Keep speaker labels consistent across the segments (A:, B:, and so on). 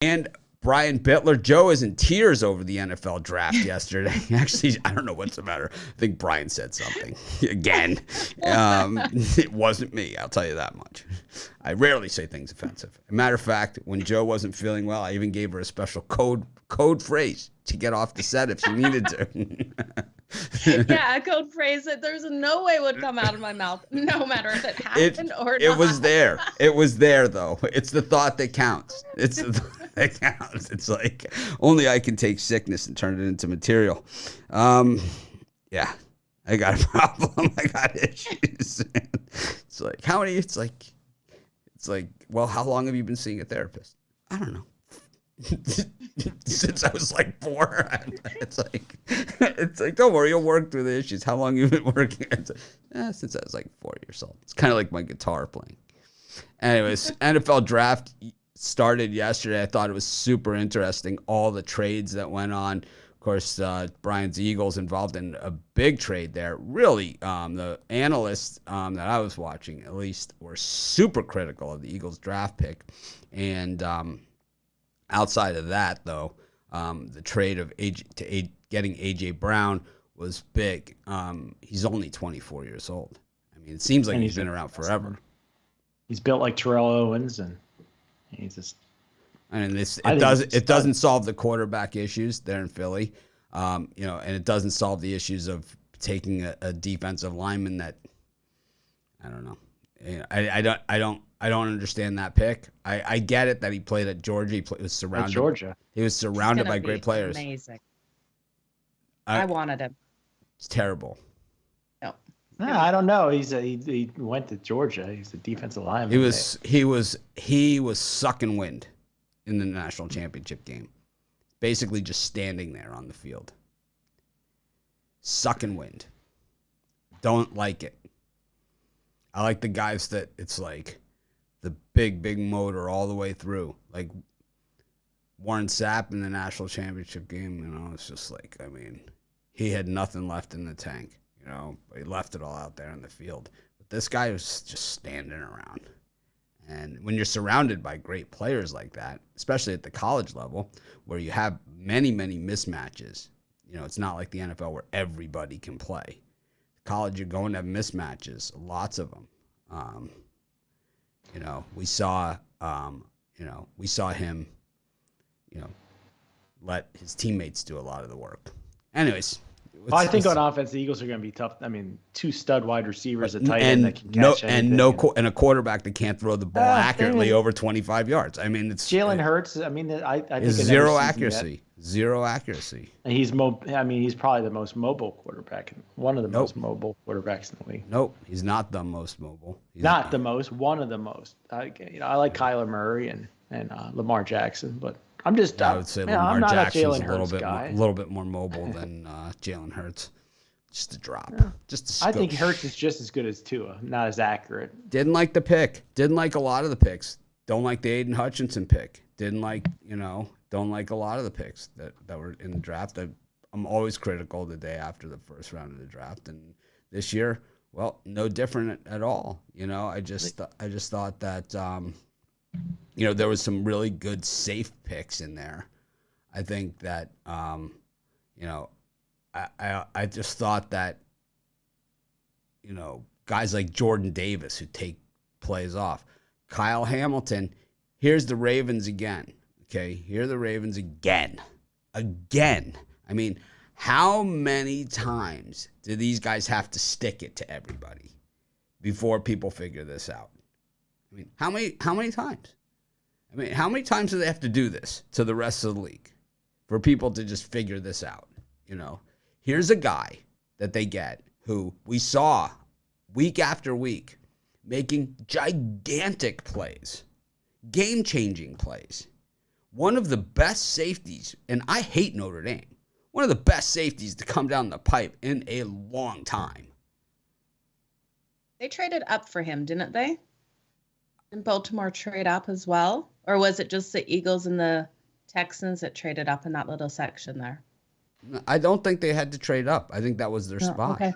A: And Brian Bitler, Joe is in tears over the NFL draft yesterday. Actually, I don't know what's the matter. I think Brian said something again. It wasn't me. I'll tell you that much. I rarely say things offensive. As a matter of fact, when Joe wasn't feeling well, I even gave her a special code phrase to get off the set if she needed to.
B: Yeah, a code phrase that there's no way would come out of my mouth, no matter if it happened or not.
A: It was there. It was there, though. It's the thought that counts. It's the thought that counts. It's like only I can take sickness and turn it into material. Yeah, I got a problem. I got issues. It's like how many? It's like well, how long have you been seeing a therapist? I don't know. Since I was like 4. It's like don't worry, you'll work through the issues. How long have you been working? Since I was like 4 years old. It's kind of like my guitar playing. Anyways, NFL draft started yesterday. I thought it was super interesting. All the trades that went on. Of course, Brian's Eagles involved in a big trade there. Really, the analysts that I was watching, at least, were super critical of the Eagles draft pick. And outside of that, though, the trade of getting A.J. Brown was big. He's only 24 years old. I mean, it seems like he's been around forever.
C: He's built like Terrell Owens, and he's just.
A: I mean, it doesn't solve the quarterback issues there in Philly, and it doesn't solve the issues of taking a defensive lineman that I don't know. I don't understand that pick. I get it that he played at Georgia. He was surrounded.
C: Georgia.
A: He was surrounded by great players.
B: Amazing. I wanted him.
A: It's terrible.
B: No.
C: I don't know. He went to Georgia. He's a defensive lineman.
A: He was sucking wind in the national championship game. Basically just standing there on the field. Sucking wind. Don't like it. I like the guys that it's like the big motor all the way through. Like Warren Sapp in the national championship game, it's just like, I mean, he had nothing left in the tank, but he left it all out there in the field. But this guy was just standing around. And when you're surrounded by great players like that, especially at the college level, where you have many mismatches, it's not like the NFL where everybody can play. College, you're going to have mismatches, lots of them. We saw him, let his teammates do a lot of the work. Anyways.
C: I think on offense, the Eagles are going to be tough. I mean, 2 stud wide receivers, a tight end that can catch anything.
A: And a quarterback that can't throw the ball accurately over 25 yards. I mean, it's
C: Jalen Hurts. I mean, I think
A: zero accuracy. Zero accuracy.
C: And he's he's probably the most mobile quarterback, one of the most mobile quarterbacks in the league.
A: Nope, he's not the most mobile.
C: Not the most, one of the most. I like Kyler Murray and Lamar Jackson, but I would say Lamar Jackson's
A: a little bit more mobile than Jalen Hurts. Just a drop.
C: Yeah.
A: Just a
C: I think Hurts is just as good as Tua, not as accurate.
A: Didn't like the pick. Didn't like a lot of the picks. Don't like the Aiden Hutchinson pick. Didn't like, don't like a lot of the picks that were in the draft. I'm always critical the day after the first round of the draft. And this year, well, no different at all. I just thought that there was some really good safe picks in there. I think that, I just thought that, guys like Jordan Davis who take plays off. Kyle Hamilton, here's the Ravens again. Okay, here are the Ravens again. Again. I mean, how many times do these guys have to stick it to everybody before people figure this out? I mean, how many times? I mean, how many times do they have to do this to the rest of the league for people to just figure this out? Here's a guy that they get who we saw week after week making gigantic plays, game-changing plays. One of the best safeties, and I hate Notre Dame, one of the best safeties to come down the pipe in a long time.
B: They traded up for him, didn't they? Didn't Baltimore trade up as well? Or was it just the Eagles and the Texans that traded up in that little section there?
A: I don't think they had to trade up. I think that was their spot. Okay.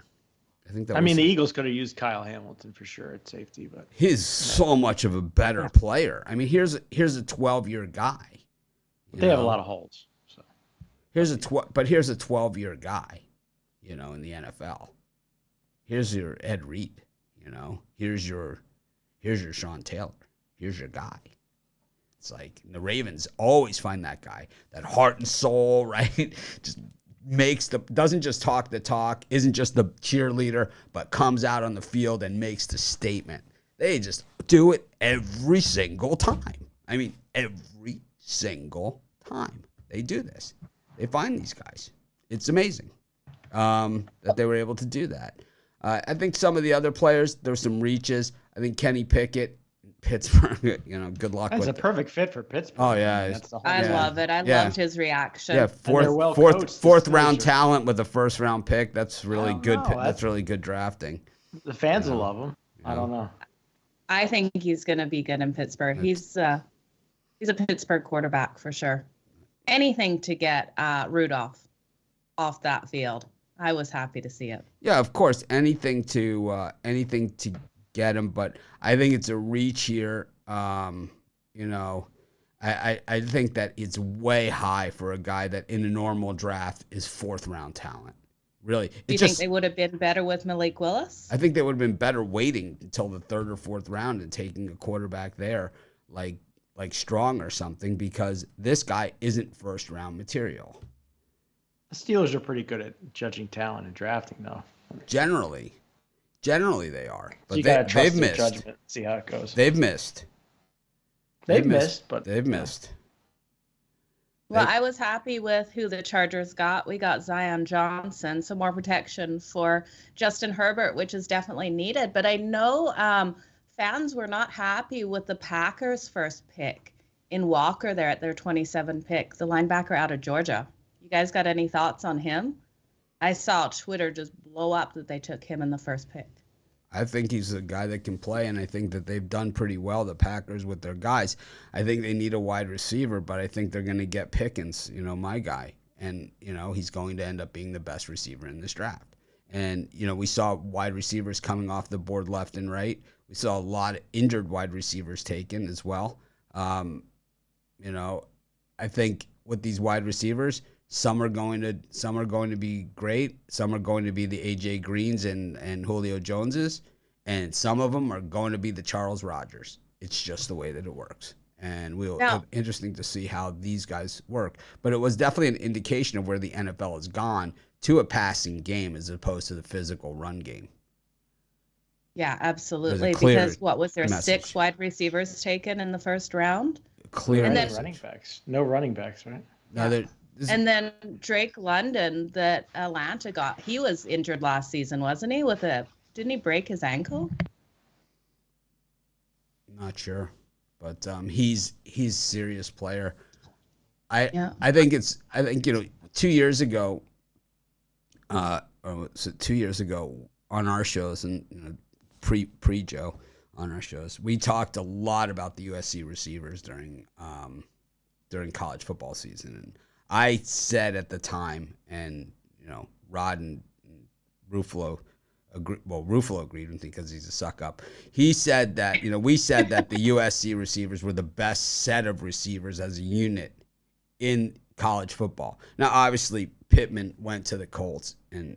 C: The Eagles could have used Kyle Hamilton for sure at safety, but
A: he's so much of a better player. I mean, here's a 12-year guy.
C: They have a lot of holes. So
A: here's a 12-year guy, in the NFL. Here's your Ed Reed, Here's your Sean Taylor. Here's your guy. It's like the Ravens always find that guy, that heart and soul, right? Just doesn't just talk the talk, isn't just the cheerleader, but comes out on the field and makes the statement. They just do it every single time. I mean, every single time they do this. They find these guys. It's amazing that they were able to do that. I think some of the other players, there were some reaches. I think Kenny Pickett, Pittsburgh, good luck with it.
C: That's a perfect fit for Pittsburgh.
A: Oh, yeah.
B: I love it. I loved his reaction.
A: Yeah, fourth round talent with a first round pick. That's really good. That's really good drafting.
C: The fans will love him. I don't know.
B: I think he's going to be good in Pittsburgh. He's a Pittsburgh quarterback for sure. Anything to get Rudolph off that field. I was happy to see it.
A: Yeah, of course, anything to get him, but I think it's a reach here. I think that it's way high for a guy that in a normal draft is fourth round talent. Really.
B: Do you think they would have been better with Malik Willis?
A: I think they would have been better waiting until the third or fourth round and taking a quarterback there like Strong or something, because this guy isn't first round material.
C: The Steelers are pretty good at judging talent and drafting, though.
A: Generally they are. But
C: so they've missed. Judgment, see how it goes.
A: They've missed.
C: They've missed.
B: Well, I was happy with who the Chargers got. We got Zion Johnson, some more protection for Justin Herbert, which is definitely needed. But I know fans were not happy with the Packers' first pick in Walker there at their 27 pick, the linebacker out of Georgia. You guys got any thoughts on him? I saw Twitter just blow up that they took him in the first pick.
A: I think he's a guy that can play, and I think that they've done pretty well, the Packers, with their guys. I think they need a wide receiver, but I think they're going to get Pickens, my guy. And, he's going to end up being the best receiver in this draft. And, we saw wide receivers coming off the board left and right. We saw a lot of injured wide receivers taken as well. I think with these wide receivers, some are going to be great. Some are going to be the A.J. Greens and Julio Joneses, and some of them are going to be the Charles Rodgers. It's just the way that it works, and it'll be interesting to see how these guys work. But it was definitely an indication of where the NFL has gone to a passing game as opposed to the physical run game.
B: Yeah, absolutely. Because what was there, message. 6 wide receivers taken in the first round?
A: Clear.
C: And then no running backs, right?
A: No,
B: and then Drake London that Atlanta got, he was injured last season, wasn't he? Didn't he break his ankle?
A: Not sure, but he's a serious player. I think 2 years ago, 2 years ago on our shows and pre Joe on our shows, we talked a lot about the USC receivers during college football season, and I said at the time, and Rod and Ruffalo agreed with me because he's a suck up. He said that we said that the USC receivers were the best set of receivers as a unit in college football. Now, obviously, Pittman went to the Colts, and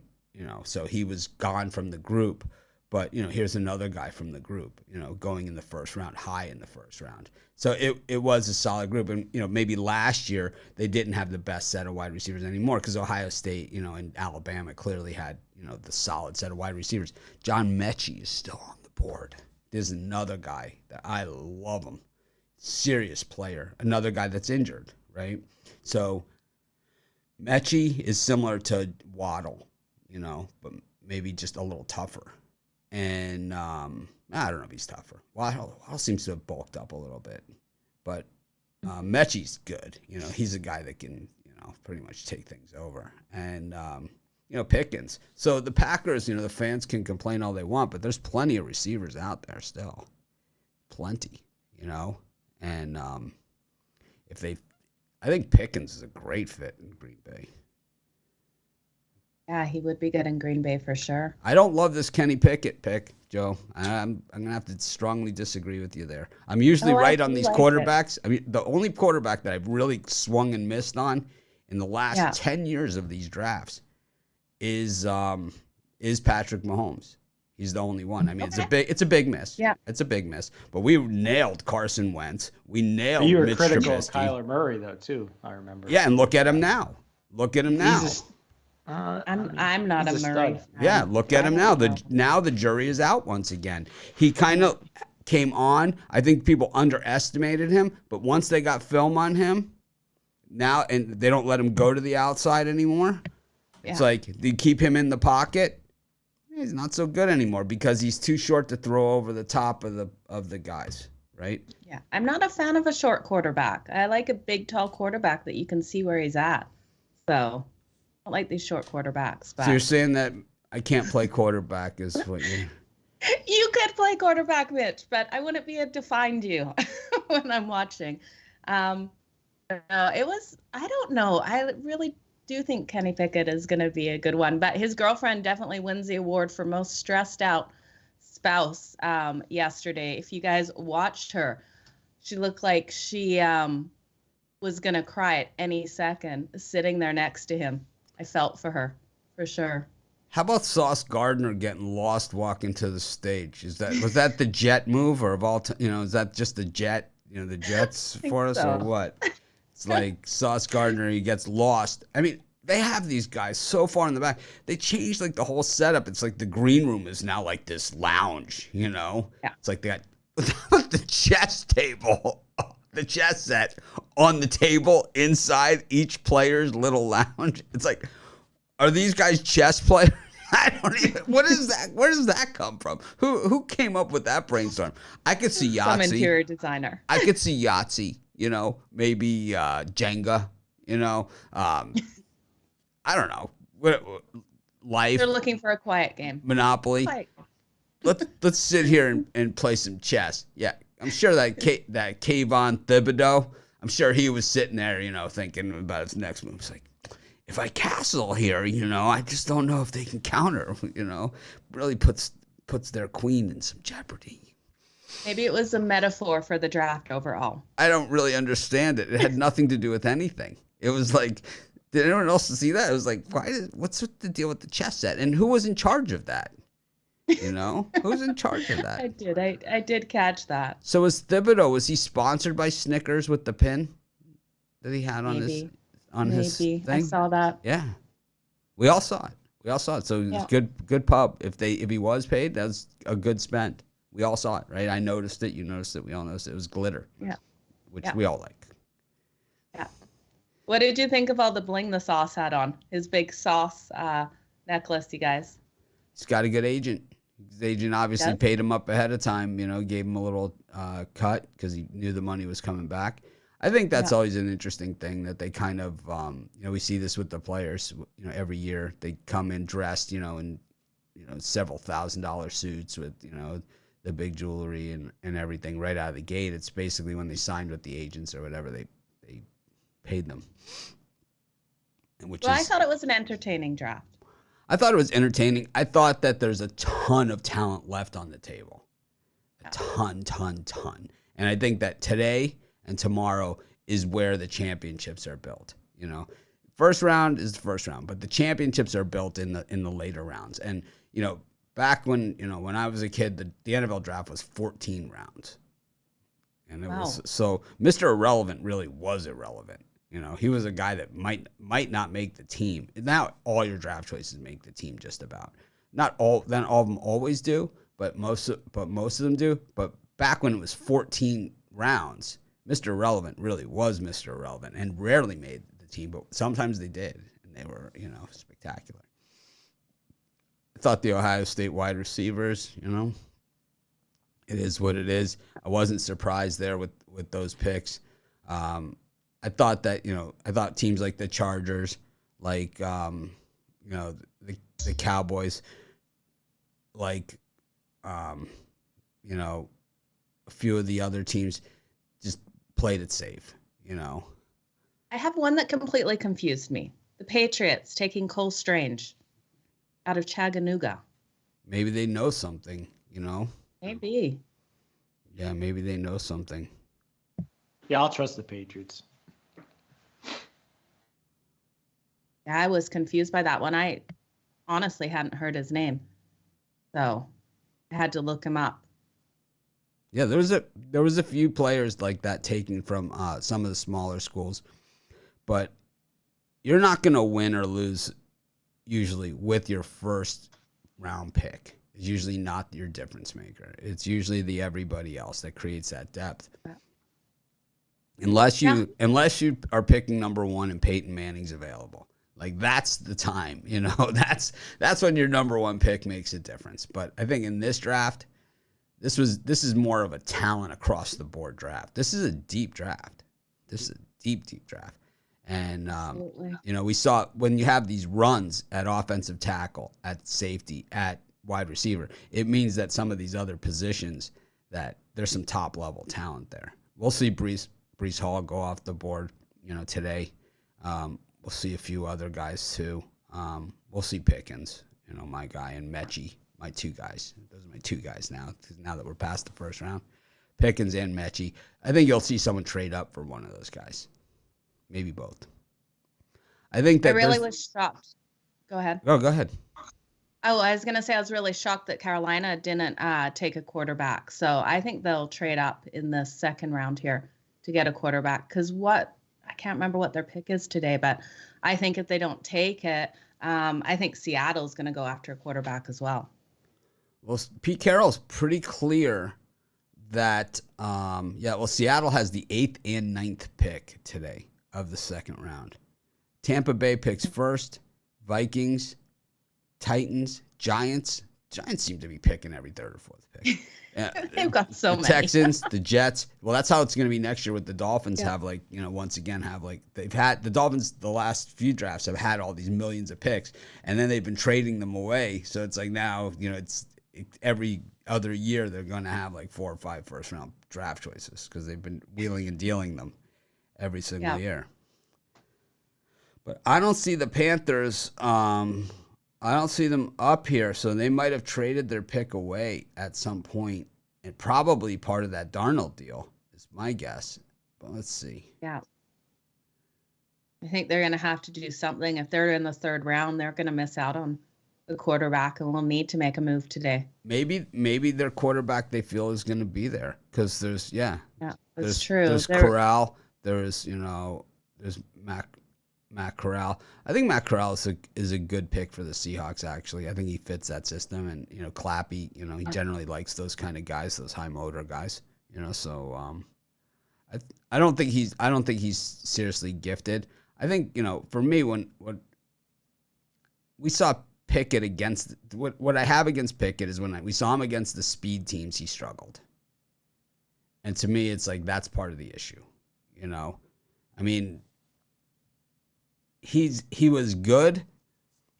A: so he was gone from the group. But here's another guy from the group, going in the first round, high in the first round. So it was a solid group, and maybe last year they didn't have the best set of wide receivers anymore because Ohio State, and Alabama clearly had the solid set of wide receivers. John Mechie is still on the board. There's another guy that I love him, serious player. Another guy that's injured, right? So Mechie is similar to Waddle, but maybe just a little tougher. And I don't know if he's tougher. Waddle seems to have bulked up a little bit, but Mechie's good. He's a guy that can pretty much take things over. And Pickens. So the Packers, the fans can complain all they want, but there's plenty of receivers out there still, plenty. And I think Pickens is a great fit in Green Bay.
B: Yeah, he would be good in Green Bay for sure.
A: I don't love this Kenny Pickett pick, Joe. I'm gonna have to strongly disagree with you there. I'm usually right on these quarterbacks. I mean, the only quarterback that I've really swung and missed on in the last 10 years of these drafts is Patrick Mahomes. He's the only one. I mean, it's a big miss.
B: Yeah,
A: it's a big miss. But we nailed Carson Wentz. We nailed Mitch Trubisky.
C: You were critical of Kyler Murray though too. I remember.
A: Yeah, and look at him now.
B: I'm not a Murray fan.
A: Yeah, look at him now. Now the jury is out once again. He kind of came on. I think people underestimated him, but once they got film on him, now and they don't let him go to the outside anymore. Yeah. It's like they keep him in the pocket. He's not so good anymore because he's too short to throw over the top of the guys, right?
B: Yeah, I'm not a fan of a short quarterback. I like a big, tall quarterback that you can see where he's at. So I don't like these short quarterbacks. But...
A: So you're saying that I can't play quarterback is what you...
B: You could play quarterback, Mitch, but I wouldn't be able to find you when I'm watching. I don't know. I really do think Kenny Pickett is going to be a good one, but his girlfriend definitely wins the award for most stressed out spouse yesterday. If you guys watched her, she looked like she was going to cry at any second sitting there next to him. I felt for her, for sure.
A: How about Sauce Gardner getting lost walking to the stage? Was that the jet move, or is that just the jet, the Jets for us, or what? It's like Sauce Gardner, he gets lost. I mean, they have these guys so far in the back. They changed like the whole setup. It's like the green room is now like this lounge, Yeah. It's like they got the chess table, the chess set on the table inside each player's little lounge. It's like, are these guys chess players? I don't even. What is that? Where does that come from? Who came up with that brainstorm? I could see Yahtzee.
B: Some interior designer.
A: I could see Yahtzee. Maybe Jenga. I don't know. Life.
B: They're looking for a quiet game.
A: Monopoly. Let's sit here and play some chess. Yeah, I'm sure that Kayvon Thibodeau. I'm sure he was sitting there, thinking about his next move. It's like, if I castle here, I just don't know if they can counter. Really puts their queen in some jeopardy.
B: Maybe it was a metaphor for the draft overall.
A: I don't really understand it. It had nothing to do with anything. It was like, did anyone else see that? It was like, what's the deal with the chess set? And who was in charge of that? Who's in charge of that?
B: I did catch that.
A: So was he sponsored by Snickers with the pin that he had on his thing?
B: I saw that.
A: Yeah. We all saw it. So it was good pub. If he was paid, that was a good spend. We all saw it, right? I noticed it. You noticed it. We all noticed it. It was glitter.
B: Yeah.
A: Which we all like.
B: Yeah. What did you think of all the bling the Sauce had on? His big Sauce necklace, you guys.
A: He's got a good agent. His agent obviously paid him up ahead of time, gave him a little cut because he knew the money was coming back. I think that's always an interesting thing that they kind of, we see this with the players, every year they come in dressed, in, several $1,000 suits with, the big jewelry and everything right out of the gate. It's basically when they signed with the agents or whatever, they paid them.
B: I thought it was an entertaining draft.
A: I thought it was entertaining. I thought that there's a ton of talent left on the table. A ton. And I think that today and tomorrow is where the championships are built. First round is the first round, but the championships are built in the later rounds. And, back when I was a kid, the NFL draft was 14 rounds. And it was so Mr. Irrelevant really was irrelevant. He was a guy that might not make the team. Now all your draft choices make the team just about. Not all of them always do, but most of them do. But back when it was 14 rounds, Mr. Irrelevant really was Mr. Irrelevant and rarely made the team, but sometimes they did, and they were, spectacular. I thought the Ohio State wide receivers, it is what it is. I wasn't surprised there with those picks. I thought that, I thought teams like the Chargers, like, the Cowboys, like, a few of the other teams just played it safe,
B: I have one that completely confused me. The Patriots taking Cole Strange. out of Chattanooga.
A: Maybe they know something, you know?
B: Maybe.
A: Yeah, maybe they know something.
C: Yeah, I'll trust the Patriots.
B: Yeah, I was confused by that one. I honestly hadn't heard his name, so I had to look him up.
A: Yeah, there was a few players like that taken from some of the smaller schools, but you're not going to win or lose usually with your first round pick. It's usually not your difference maker. It's usually the everybody else that creates that depth. Unless you are picking number 1 and Peyton Manning's available. Like that's the time, you know. That's when your number 1 pick makes a difference. But I think in this draft, this is more of a talent across the board draft. This is a deep draft. This is a deep draft. And you know, we saw when you have these runs at offensive tackle, at safety, at wide receiver, it means that some of these other positions that there's some top level talent there. We'll see Breece Hall go off the board, you know, today. We'll see a few other guys too. We'll see Pickens, you know, my guy, and Mechie, my 2 guys. Those are my 2 guys now that we're past the first round. Pickens and Mechie. I think you'll see someone trade up for one of those guys. Maybe both. I think that
B: I really was shocked. Go ahead.
A: Oh, go ahead.
B: Oh, I was going to say I was really shocked that Carolina didn't take a quarterback. So I think they'll trade up in the second round here to get a quarterback. Because I can't remember what their pick is today, but I think if they don't take it, I think Seattle's going to go after a quarterback as well.
A: Well, Pete Carroll's pretty clear that, Seattle has the 8th and 9th pick today of the second round. Tampa Bay picks first, Vikings, Titans, Giants. Giants seem to be picking every 3rd or 4th pick.
B: They've got so many.
A: Texans, the Jets. Well, that's how it's going to be next year with the Dolphins. Have they've had the Dolphins the last few drafts have had all these millions of picks, and then they've been trading them away. So it's like now, you know, every other year they're going to have like 4 or 5 first round draft choices because they've been wheeling and dealing them every single year. But I don't see the Panthers. I don't see them up here, so they might have traded their pick away at some point, and probably part of that Darnold deal is my guess. But let's see.
B: Yeah. I think they're going to have to do something. If they're in the 3rd round, they're going to miss out on the quarterback and will need to make a move today.
A: Maybe their quarterback they feel is going to be there because there's
B: that's true.
A: There's Corral. There's Matt Corral. I think Matt Corral is a good pick for the Seahawks, actually. I think he fits that system. And, you know, Clappy, you know, he generally likes those kind of guys, those high motor guys, you know. So I don't think he's seriously gifted. I think, you know, for me, when we saw Pickett against what I have against Pickett is when we saw him against the speed teams, he struggled. And to me, it's like that's part of the issue, you know. I mean, he was good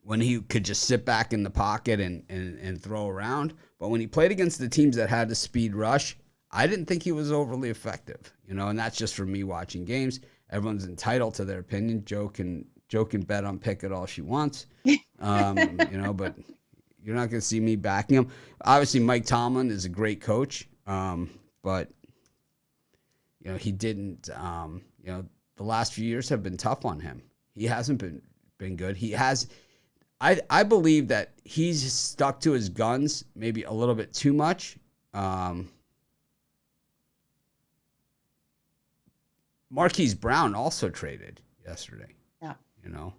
A: when he could just sit back in the pocket and throw around. But when he played against the teams that had the speed rush, I didn't think he was overly effective, you know, and that's just for me watching games. Everyone's entitled to their opinion. Joe can bet on Pickett all she wants, you know, but you're not going to see me backing him. Obviously, Mike Tomlin is a great coach, but, you know, he didn't, you know, the last few years have been tough on him. He hasn't been good. He has, I believe that he's stuck to his guns maybe a little bit too much. Marquise Brown also traded yesterday. Yeah. You know,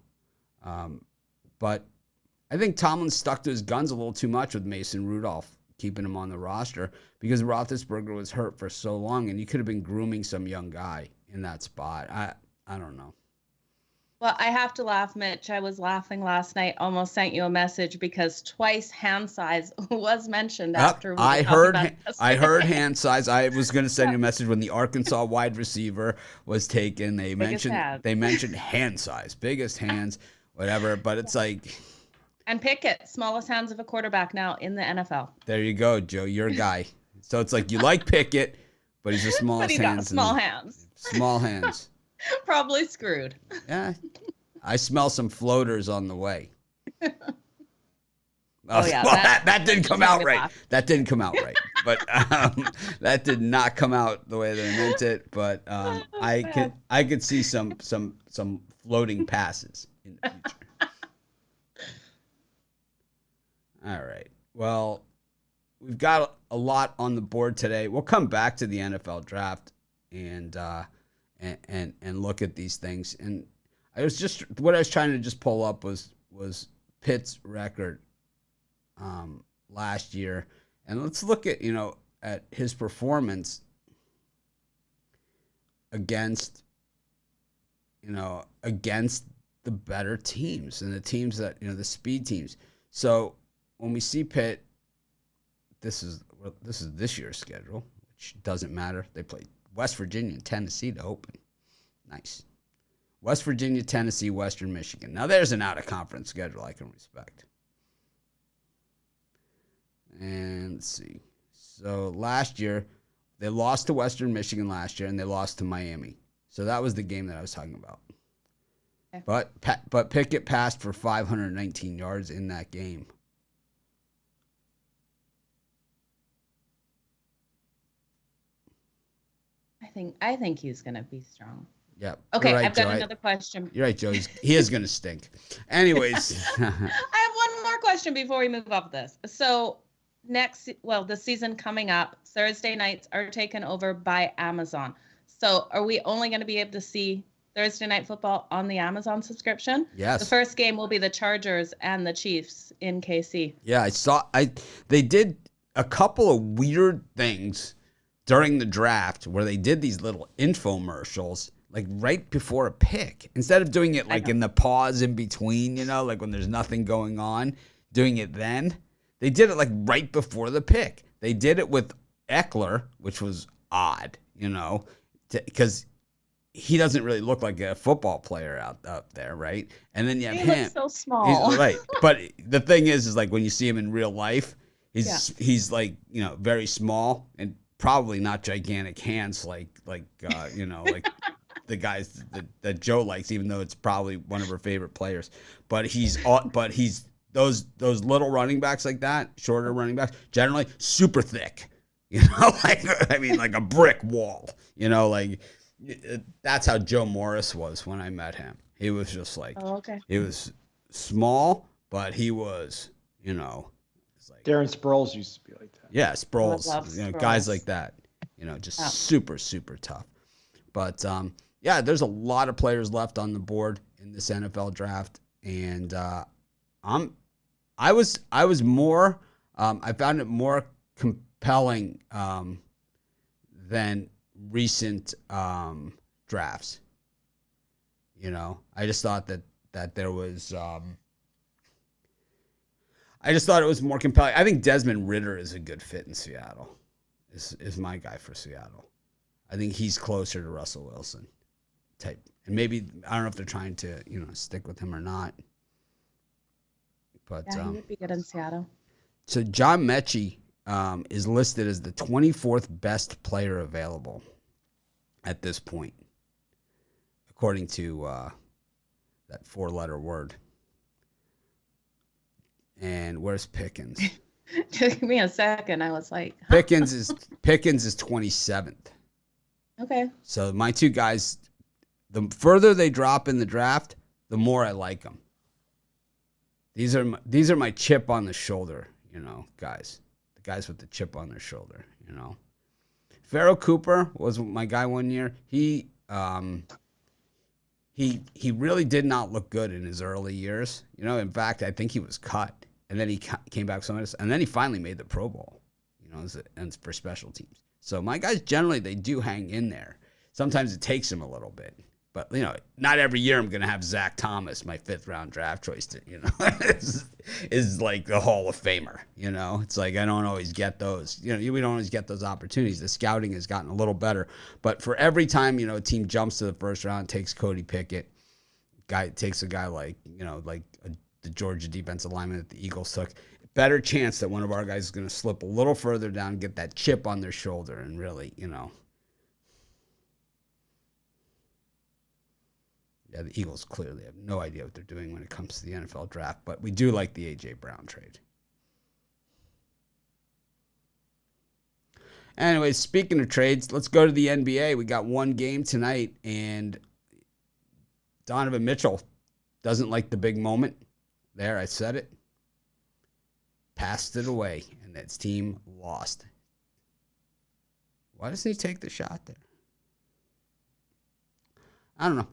A: but I think Tomlin stuck to his guns a little too much with Mason Rudolph, keeping him on the roster because Roethlisberger was hurt for so long, and you could have been grooming some young guy in that spot. I don't know.
B: Well, I have to laugh, Mitch. I was laughing last night. Almost sent you a message because twice hand size was mentioned after we
A: I heard hand size. I was going to send you a message when the Arkansas wide receiver was taken. They mentioned hand size, biggest hands, whatever. But it's like.
B: And Pickett, smallest hands of a quarterback now in the NFL.
A: There you go, Joe. You're a guy. So it's like you like Pickett, but he's the smallest hands.
B: Small hands.
A: Small hands.
B: Probably screwed.
A: Yeah. I smell some floaters on the way.
B: Oh yeah,
A: well, that didn't come out right.
B: Laugh.
A: That didn't come out right. But that did not come out the way that I meant it. But I could see some floating passes in the future. All right. Well, we've got a lot on the board today. We'll come back to the NFL draft and look at these things. And what I was trying to just pull up was Pitt's record last year, and let's look at at his performance against the better teams and the teams that the speed teams. So when we see Pitt, this is this year's schedule, which doesn't matter. They play West Virginia and Tennessee to open. Nice. West Virginia, Tennessee, Western Michigan. Now there's an out-of-conference schedule I can respect. And let's see. So last year, they lost to Western Michigan last year, and they lost to Miami. So that was the game that I was talking about. Okay. But Pickett passed for 519 yards in that game.
B: I think he's going to be strong.
A: Yeah.
B: Okay,
A: right,
B: I've got
A: Joe.
B: another question.
A: You're right, Joe. He is going to stink. Anyways.
B: I have one more question before we move off this. So the season coming up, Thursday nights are taken over by Amazon. So are we only going to be able to see Thursday Night Football on the Amazon subscription?
A: Yes.
B: The first game will be the Chargers and the Chiefs in KC.
A: Yeah, they did a couple of weird things during the draft where they did these little infomercials like right before a pick. Instead of doing it like in the pause in between, like when there's nothing going on, doing it then. They did it like right before the pick. They did it with Eckler, which was odd, because he doesn't really look like a football player out there, right? And then you have him. He
B: looks so small.
A: Right. But the thing is like when you see him in real life, he's like, very small and probably not gigantic hands like like the guys that Joe likes, even though it's probably one of her favorite players. But he's those little running backs like that, shorter running backs, generally super thick. Like a brick wall. That's how Joe Morris was when I met him. He was just like, he was small, but he was, like
C: Darren Sproles used to be like that.
A: Yeah, Sproles, guys like that, just super, super tough. But there's a lot of players left on the board in this NFL draft, and I was more, I found it more compelling than recent drafts. I just thought that there was. I just thought it was more compelling. I think Desmond Ridder is a good fit in Seattle. Is my guy for Seattle. I think he's closer to Russell Wilson type. And maybe, I don't know if they're trying to, stick with him or not. But
B: he would be good in Seattle.
A: So John Mechie is listed as the 24th best player available at this point, according to that 4-letter word. And where's Pickens?
B: Took me a second. I was like,
A: Pickens is 27th.
B: Okay.
A: So my two guys, the further they drop in the draft, the more I like them. These are my chip on the shoulder, guys. The guys with the chip on their shoulder, Pharaoh Cooper was my guy one year. He really did not look good in his early years. In fact, I think he was cut. And then he came back somewhere else, and then he finally made the Pro Bowl, and for special teams. So my guys, generally, they do hang in there. Sometimes it takes them a little bit. But, not every year I'm going to have Zach Thomas, my 5th-round draft choice, is like the Hall of Famer, It's like I don't always get those. We don't always get those opportunities. The scouting has gotten a little better. But for every time, a team jumps to the first round, takes Cody Pickett, takes a guy like, the Georgia defensive lineman that the Eagles took, better chance that one of our guys is going to slip a little further down, get that chip on their shoulder, and really, Yeah, the Eagles clearly have no idea what they're doing when it comes to the NFL draft, but we do like the A.J. Brown trade. Anyway, speaking of trades, let's go to the NBA. We got one game tonight, and Donovan Mitchell doesn't like the big moment. There, I said it. Passed it away, and his team lost. Why doesn't he take the shot there? I don't know.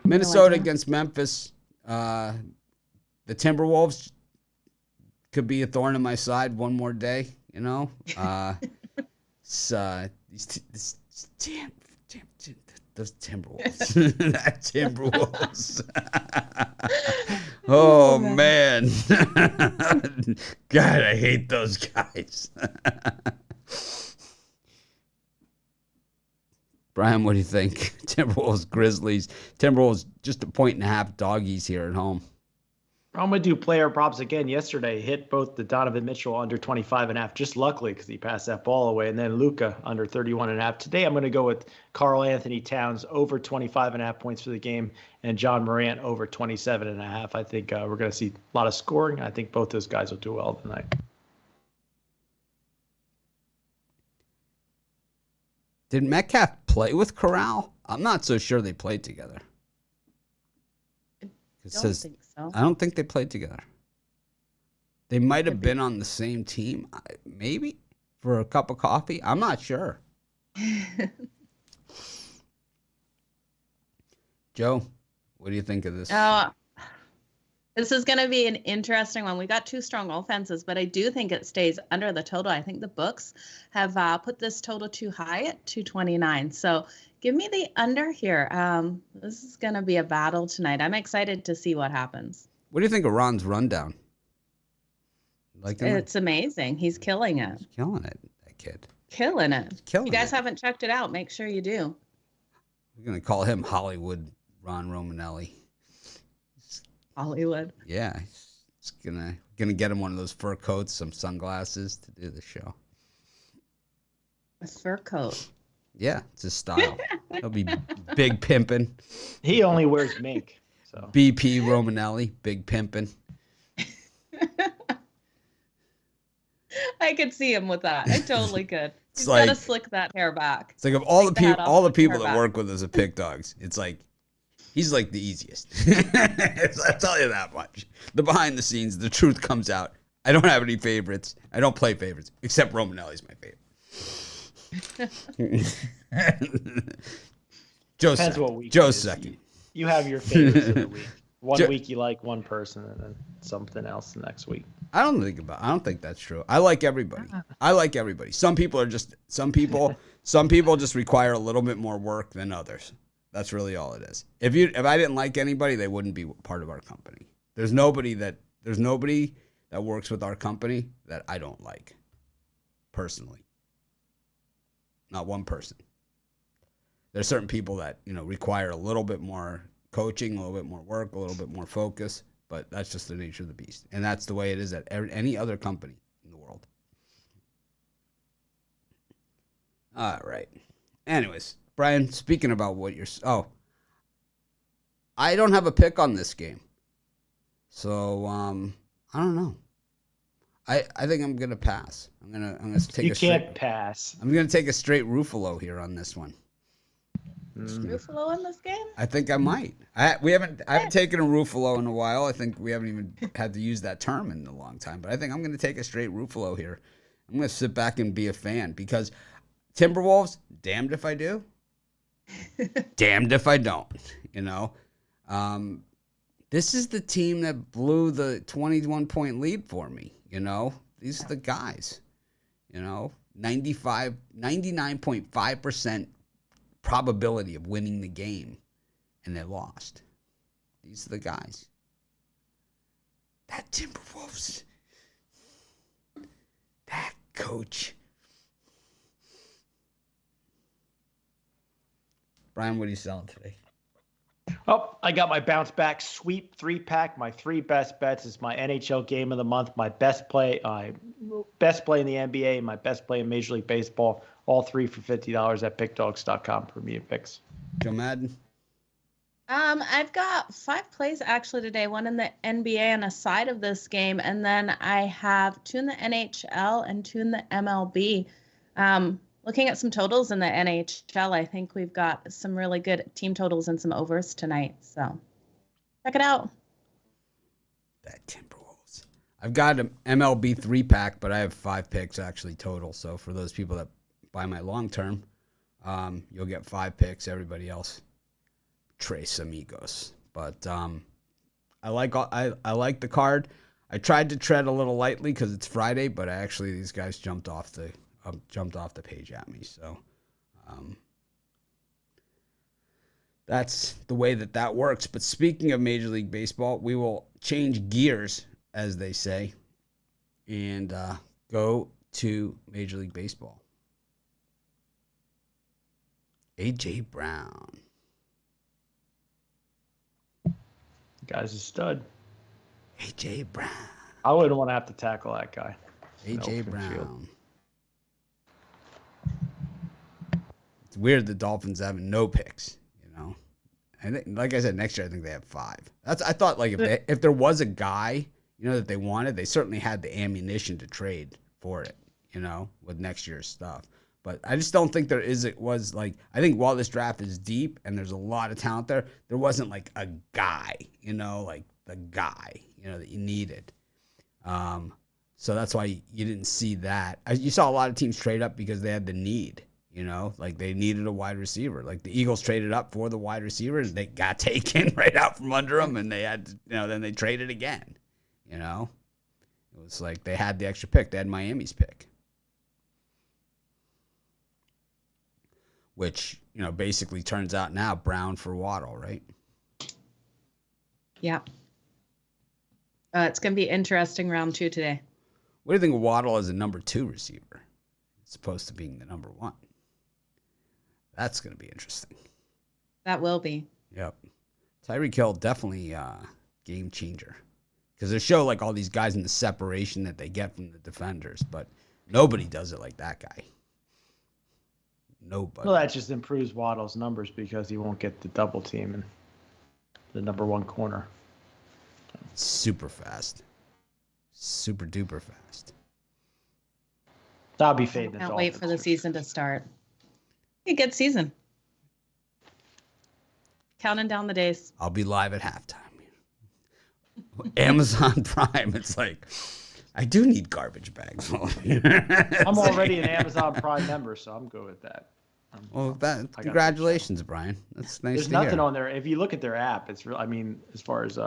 A: Minnesota against Memphis. The Timberwolves could be a thorn in my side one more day, you know. Those Timberwolves. That Timberwolves. Oh, man. God, I hate those guys. Brian, what do you think? Timberwolves, Grizzlies. Timberwolves just 1.5 doggies here at home.
C: I'm going to do player props again. Yesterday, hit both the Donovan Mitchell under 25.5, just luckily because he passed that ball away, and then Luka under 31.5. Today, I'm going to go with Karl Anthony Towns over 25.5 points for the game, and John Morant over 27.5. I think we're going to see a lot of scoring. I think both those guys will do well tonight.
A: Did Metcalf play with Corral? I'm not so sure they played together.
B: I don't think so.
A: I don't think they played together. They might have been on the same team, maybe, for a cup of coffee. I'm not sure. Joe, what do you think of this?
B: This is going to be an interesting one. We got two strong offenses, but I do think it stays under the total. I think the books have put this total too high at 229. So give me the under here. This is going to be a battle tonight. I'm excited to see what happens.
A: What do you think of Ron's rundown?
B: It's amazing. He's killing it.
A: He's killing it, that kid.
B: Killing it.
A: He's killing
B: you guys haven't checked it out, make sure you do.
A: We're going to call him Hollywood Ron Romanelli.
B: Hollywood.
A: Yeah, it's gonna get him one of those fur coats, some sunglasses to do the show.
B: A fur coat.
A: Yeah, it's his style. He'll be big pimping.
C: He only wears mink. So
A: BP Romanelli, big pimping.
B: I could see him with that. I totally could. He's
A: like,
B: gotta slick that hair back.
A: It's like of all the people that work with us at Pick Dogs, it's like he's like the easiest. I'll tell you that much. The behind the scenes, the truth comes out. I don't have any favorites. I don't play favorites, except Romanelli's my favorite. Joe's
C: Depends
A: second.
C: what week
A: Joe's second.
C: You have your favorites of the week. One week you like one person, and then something else the next week.
A: I don't think that's true. I like everybody. Some people just require a little bit more work than others. That's really all it is. If I didn't like anybody, they wouldn't be part of our company. There's nobody that works with our company that I don't like personally. Not one person. There's certain people that, require a little bit more coaching, a little bit more work, a little bit more focus, but that's just the nature of the beast. And that's the way it is at any other company in the world. All right. Anyways, Brian, speaking about what I don't have a pick on this game. So, I don't know. I think I'm going to pass. I'm going to take
C: You can't pass.
A: I'm going to take a straight Ruffalo here on this one.
B: Ruffalo in this game?
A: I think I might. I haven't taken a Ruffalo in a while. I think we haven't even had to use that term in a long time. But I think I'm going to take a straight Ruffalo here. I'm going to sit back and be a fan because Timberwolves, damned if I do, damned if I don't. This is the team that blew the 21-point lead for me. These are the guys. 99.5% probability of winning the game, and they lost. These are the guys. That Timberwolves, that coach. Brian, what are you selling today?
C: Oh, I got my bounce back sweep 3-pack. My 3 best bets is my NHL game of the month, my best play in the NBA, my best play in Major League Baseball. All 3 for $50 at pickdogs.com for me and picks.
A: Joe Madden.
B: I've got 5 plays actually today, one in the NBA and a side of this game, and then I have 2 in the NHL and 2 in the MLB. looking at some totals in the NHL, I think we've got some really good team totals and some overs tonight. So check it out.
A: That Timberwolves. I've got an MLB 3-pack, but I have 5 picks actually total. So for those people that buy my long term, you'll get 5 picks. Everybody else, Tres Amigos. But I like the card. I tried to tread a little lightly because it's Friday, but these guys jumped off the page at me. So that's the way that works. But speaking of Major League Baseball, we will change gears, as they say, and go to Major League Baseball. A.J. Brown.
C: Guy's a stud.
A: A.J. Brown.
C: I wouldn't want to have to tackle that guy.
A: A.J. Brown. It's weird the Dolphins having no picks, And like I said, next year I think they have 5. I thought like if there was a guy, that they wanted, they certainly had the ammunition to trade for it, with next year's stuff. But I just don't think I think while this draft is deep and there's a lot of talent there wasn't like a guy, like the guy, that you needed. So that's why you didn't see that. You saw a lot of teams trade up because they had the need, like they needed a wide receiver. Like the Eagles traded up for the wide receiver and they got taken right out from under them, and they had to, then they traded again, It was like they had the extra pick. They had Miami's pick. Which, basically turns out now Brown for Waddle, right?
B: Yeah. It's going to be interesting round 2 today.
A: What do you think of Waddle as a number 2 receiver, as opposed to being the number 1? That's going to be interesting.
B: That will be.
A: Yep. Tyreek Hill definitely game changer. Because they show like all these guys in the separation that they get from the defenders, but nobody does it like that guy. Nobody.
C: Well, that just improves Waddle's numbers because he won't get the double team and the number 1 corner.
A: Super fast. Super duper fast.
C: I'll be fading.
B: Can't wait for the season to start. A good season. Counting down the days.
A: I'll be live at halftime. Amazon Prime. It's like, I do need garbage bags.
C: I'm already an Amazon Prime member, so I'm good with that.
A: Congratulations, Brian. That's nice.
C: There's nothing on there. If you look at their app, it's real. I mean, as far as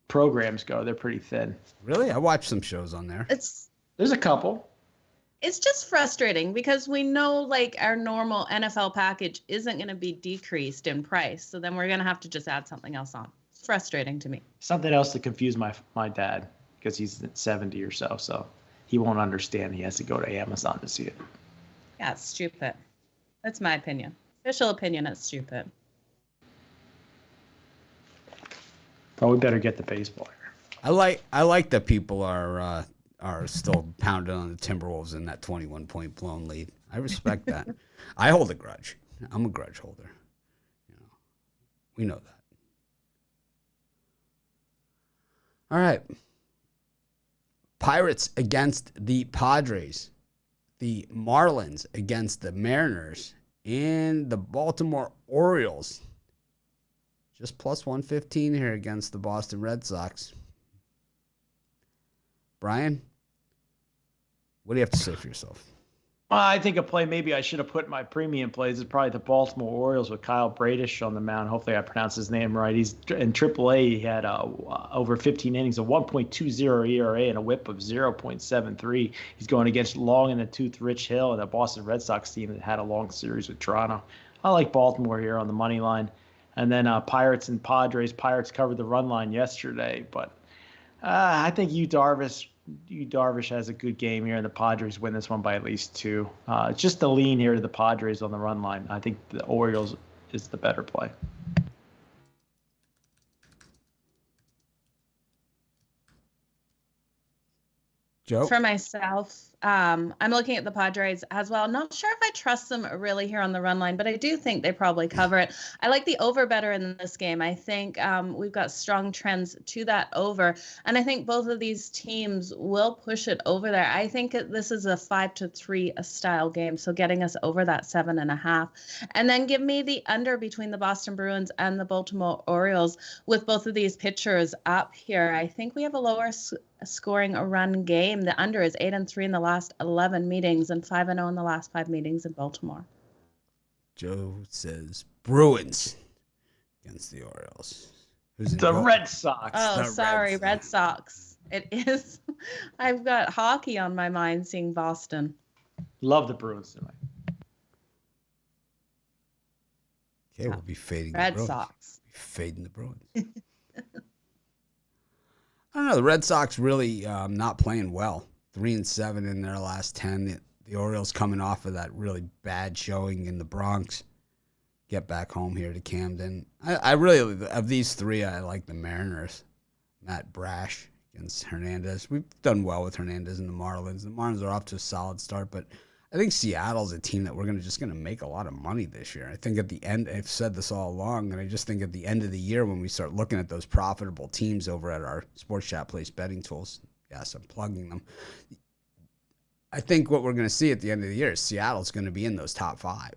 C: programs go, they're pretty thin.
A: Really? I watched some shows on there.
C: There's a couple.
B: It's just frustrating because we know like our normal NFL package isn't going to be decreased in price. So then we're going to have to just add something else on. It's frustrating to me. Something
C: else to confuse my dad because he's 70 or so he won't understand. He has to go to Amazon to see it.
B: Yeah, it's stupid. That's my opinion. Official opinion, it's stupid.
C: Well, we better get the baseball here.
A: I like that people are still pounding on the Timberwolves in that 21-point blown lead. I respect that. I hold a grudge. I'm a grudge holder. We know that. All right. Pirates against the Padres. The Marlins against the Mariners. And the Baltimore Orioles. Just plus 115 here against the Boston Red Sox. Brian, what do you have to say for yourself?
C: I think a play maybe I should have put in my premium plays is probably the Baltimore Orioles with Kyle Bradish on the mound. Hopefully I pronounced his name right. He's in AAA. He had over 15 innings, a 1.20 ERA and a whip of 0.73. He's going against long in the tooth Rich Hill and the Boston Red Sox team that had a long series with Toronto. I like Baltimore here on the money line. And then Pirates and Padres. Pirates covered the run line yesterday, but I think Darvish has a good game here, and the Padres win this one by at least 2. It's just the lean here to the Padres on the run line. I think the Orioles is the better play.
A: Joe?
B: For myself, I'm looking at the Padres as well. Not sure if I trust them really here on the run line, but I do think they probably cover it. I like the over better in this game. I think we've got strong trends to that over, and I think both of these teams will push it over there. I think this is a 5-3 style game, so getting us over that 7.5, and then give me the under between the Boston Bruins and the Baltimore Orioles with both of these pitchers up here. I think we have a lower scoring a run game. The under is 8-3 in the last 11 meetings and 5-0 in the last 5 meetings in Baltimore.
A: Joe says Bruins against the Orioles. Who's in
C: The
A: goal?
C: Red Sox.
B: Oh,
A: The
B: sorry,
A: Red
B: Red Sox. It is. I've got hockey on my mind seeing Boston.
C: Love the Bruins tonight.
A: Okay, we'll be fading the
B: Red
A: Bruins.
B: Sox.
A: Be fading the Bruins. I don't know. The Red Sox really not playing well. 3-7 in their last 10. The Orioles coming off of that really bad showing in the Bronx. Get back home here to Camden. I really, of these three, I like the Mariners. Matt Brash against Hernandez. We've done well with Hernandez and the Marlins. The Marlins are off to a solid start, but I think Seattle's a team that we're just going to make a lot of money this year. I think at the end, I've said this all along, and I just think at the end of the year when we start looking at those profitable teams over at our Sports Chat Place betting tools, yes, I'm plugging them. I think what we're going to see at the end of the year is Seattle's going to be in those top 5.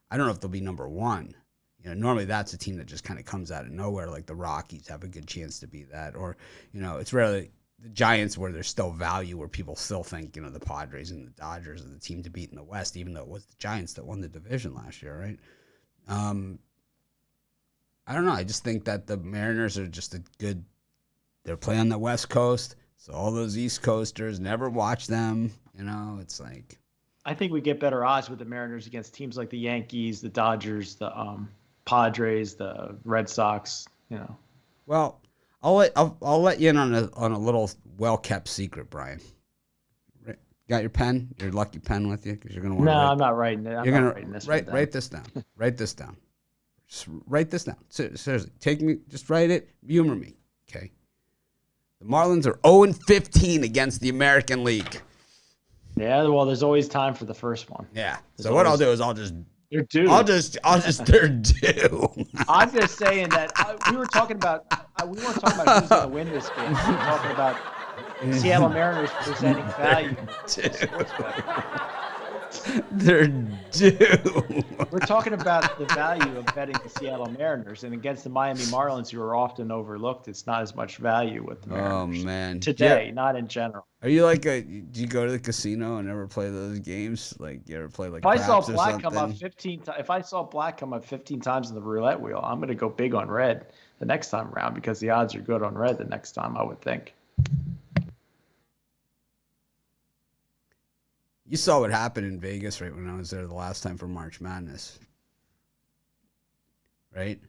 A: I don't know if they'll be number 1. You know, normally that's a team that just kind of comes out of nowhere, like the Rockies have a good chance to be that. Or, you know, it's rarely the Giants where there's still value, where people still think, you know, the Padres and the Dodgers are the team to beat in the West, even though it was the Giants that won the division last year, right? I don't know. I just think that the Mariners are just they're playing on the West Coast, so all those East Coasters never watch them. You know, it's like.
C: I think we get better odds with the Mariners against teams like the Yankees, the Dodgers, the Padres, the Red Sox. You know.
A: Well, I'll let you in on a little well-kept secret, Brian. Got your pen, your lucky pen with you, because you're gonna want.
C: No, I'm not writing it. I'm not writing this.
A: Write this down. Write this down. Just write this down. Seriously, just write it. Humor me, okay? The Marlins are 0-15 against the American League.
C: Yeah, well, there's always time for the first one.
A: Yeah. So what I'll do is
C: they're due.
A: They're due.
C: I'm just saying that we weren't talking about who's going to win this game. We were talking about Seattle Mariners presenting value.
A: They're due.
C: We're talking about the value of betting the Seattle Mariners, and against the Miami Marlins, who are often overlooked, it's not as much value with the Mariners.
A: Oh man,
C: today, not in general.
A: Are you like do you go to the casino and ever play those games? Like you ever play like?
C: If I saw
A: craps or
C: black come
A: something?
C: up 15 times, if I saw black come up 15 times in the roulette wheel, I'm going to go big on red the next time around because the odds are good on red the next time, I would think.
A: You saw what happened in Vegas right when I was there the last time for March Madness, right?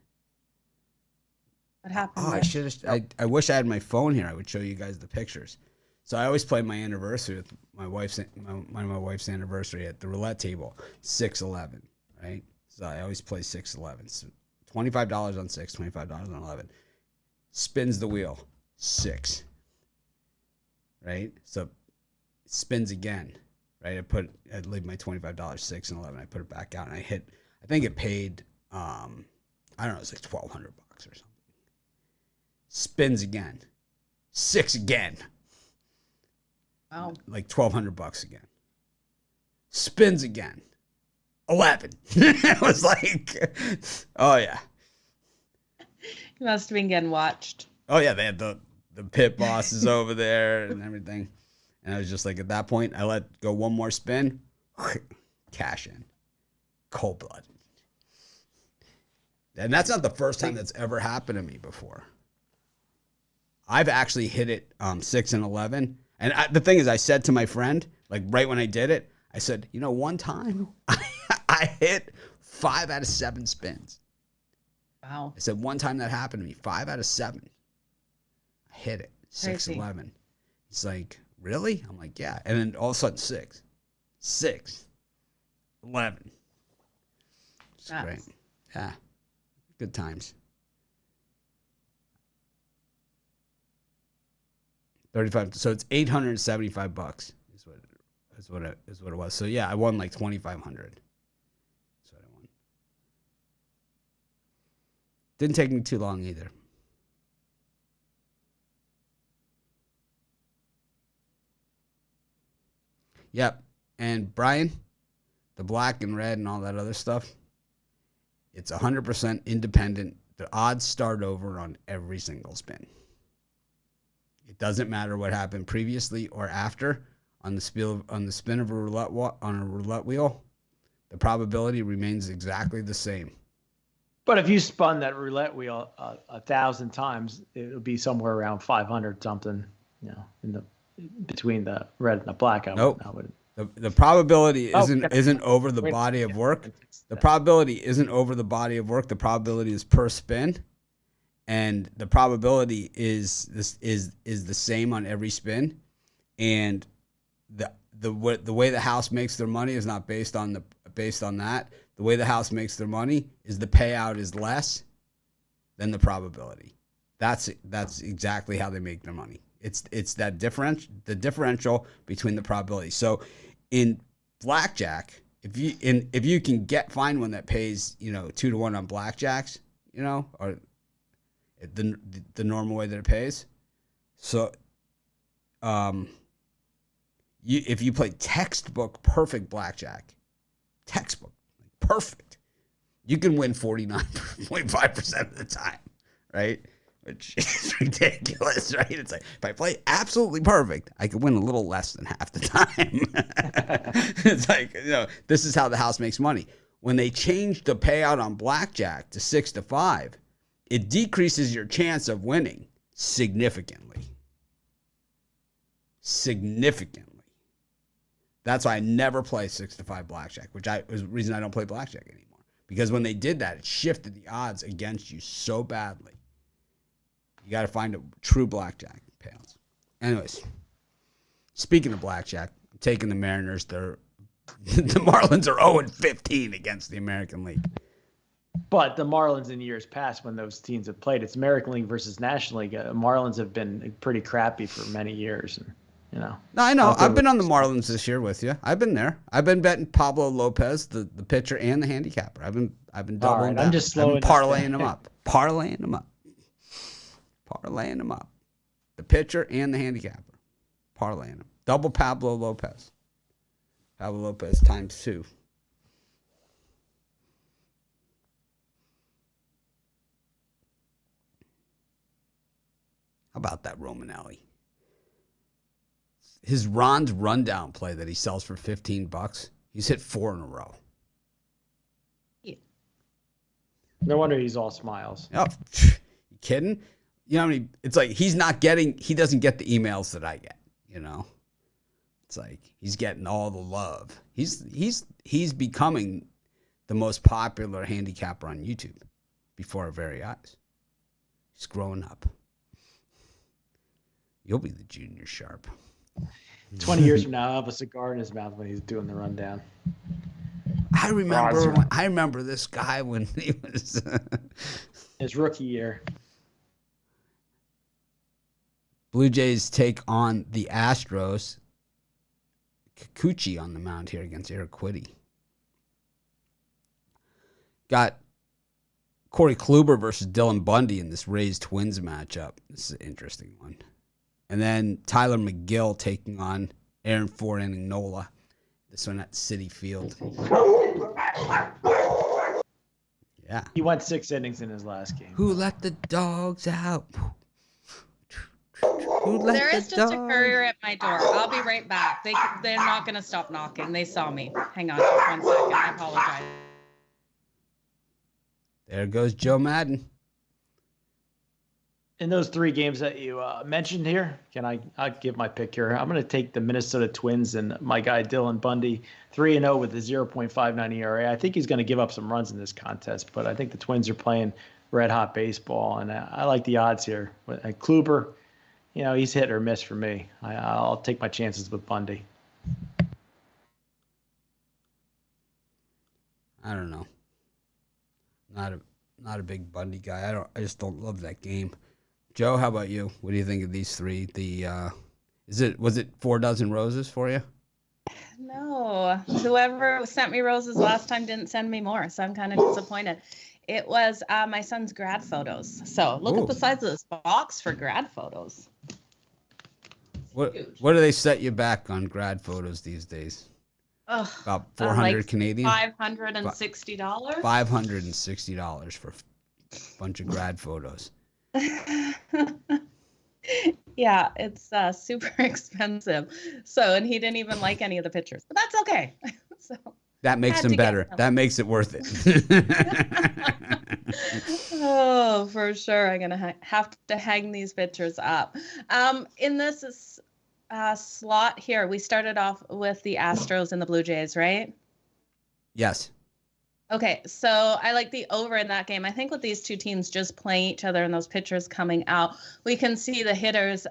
B: What happened?
A: Oh, I wish I had my phone here. I would show you guys the pictures. So I always play my anniversary with my wife's anniversary at the roulette table, 6-11, right? So I always play 6-11. So $25 on 6, $25 on 11. Spins the wheel, 6, right? So it spins again. Right, I'd leave my $25, 6 and 11. I put it back out, and I hit. I think it paid. I don't know. It was like $1,200 or something. Spins again, 6 again.
B: Wow.
A: Like $1,200 again. Spins again, 11. It was like, oh yeah.
B: You must have been getting watched.
A: Oh yeah, they had the pit bosses over there and everything. And I was just like, at that point, I let go one more spin, cash in, cold blood. And that's not the first time that's ever happened to me before. I've actually hit it 6 and 11. And the thing is, I said to my friend, like right when I did it, I said, you know, one time I hit 5 out of 7 spins.
B: Wow.
A: I said, one time that happened to me, 5 out of 7. I hit it, 6, 11. He's like, really? I'm like, yeah. And then all of a sudden, 6, 11. It's great. Yeah. Good times. 35. So it's $875 is what is what it was. So yeah, I won like 2,500. That's what I won. Didn't take me too long either. Yep. And Brian, the black and red and all that other stuff, it's 100% independent. The odds start over on every single spin. It doesn't matter what happened previously or after on the spin of a roulette wheel. The probability remains exactly the same.
C: But if you spun that roulette wheel 1,000 times, it would be somewhere around 500 something, between the red and the black.
A: Nope. The probability isn't over the body of work. The probability isn't over the body of work. The probability is per spin, and the probability is the same on every spin. And the way the house makes their money is not based on that. The way the house makes their money is the payout is less than the probability. That's exactly how they make their money. It's that differential between the probability. So in blackjack, if you can find one that pays 2-to-1 on blackjacks, or the normal way that it pays. So if you play textbook perfect blackjack, perfect, you can win 49.5% of the time, right? Which is ridiculous, right? It's like, if I play absolutely perfect, I could win a little less than half the time. It's like, this is how the house makes money. When they changed the payout on blackjack to 6-5, it decreases your chance of winning significantly. That's why I never play 6-5 blackjack, which was the reason I don't play blackjack anymore. Because when they did that, it shifted the odds against you so badly. You got to find a true blackjack payouts. Anyways, speaking of blackjack, I'm taking the Mariners. The Marlins are 0-15 against the American League.
C: But the Marlins in years past, when those teams have played, it's American League versus National League. Marlins have been pretty crappy for many years. No,
A: I know. I've been on the Marlins this year with you. I've been there. I've been betting Pablo Lopez, the pitcher and the handicapper. I've been doubling down.
C: I'm just slowing
A: parlaying them up. The pitcher and the handicapper. Parlaying them. Double Pablo Lopez. Pablo Lopez times 2. How about that Romanelli? His Ron's rundown play that he sells for $15, he's hit 4 in a row.
B: Yeah.
C: No wonder he's all smiles.
A: Oh, you kidding? It's like he doesn't get the emails that I get, It's like he's getting all the love. He's becoming the most popular handicapper on YouTube before our very eyes. He's growing up. You'll be the junior sharp.
C: 20 years from now, I'll have a cigar in his mouth when he's doing the rundown.
A: I remember this guy when he was
C: his rookie year.
A: Blue Jays take on the Astros. Kikuchi on the mound here against Eric Quiddy. Got Corey Kluber versus Dylan Bundy in this Rays Twins matchup. This is an interesting one. And then Tyler McGill taking on Aaron 4-inning Nola. This one at Citi Field. Yeah.
C: He went 6 innings in his last game.
A: Who let the dogs out?
B: There is just a courier at my door. I'll be right back. They're not going to stop knocking. They saw me. Hang on just 1 second. I apologize.
A: There goes Joe Madden.
C: In those 3 games that you mentioned here, I'll give my pick here. I'm going to take the Minnesota Twins and my guy Dylan Bundy, 3-0 with a 0.59 ERA. I think he's going to give up some runs in this contest, but I think the Twins are playing red-hot baseball, and I like the odds here. And Kluber, he's hit or miss for me. I'll take my chances with Bundy.
A: I don't know. Not a big Bundy guy. I just don't love that game. Joe, how about you? What do you think of these 3? Was it 4 dozen roses for you?
B: No, whoever sent me roses last time didn't send me more, so I'm kind of disappointed. It was my son's grad photos. So look
A: Ooh.
B: at the size of this box for grad photos.
A: What
B: Huge.
A: what do they set you back on grad photos these days?
B: Ugh,
A: About 400
B: like
A: Canadian?
B: $560.
A: $560 for a bunch of grad photos.
B: Yeah, it's super expensive. So, and he didn't even like any of the pictures, but that's okay. So
A: That makes
B: had
A: them
B: to get
A: better.
B: them.
A: That makes it worth it.
B: Oh, for sure. I'm gonna have to hang these pictures up. In this slot here, we started off with the Astros and the Blue Jays, right?
A: Yes.
B: Okay, so I like the over in that game. I think with these two teams just playing each other and those pitchers coming out, we can see the hitters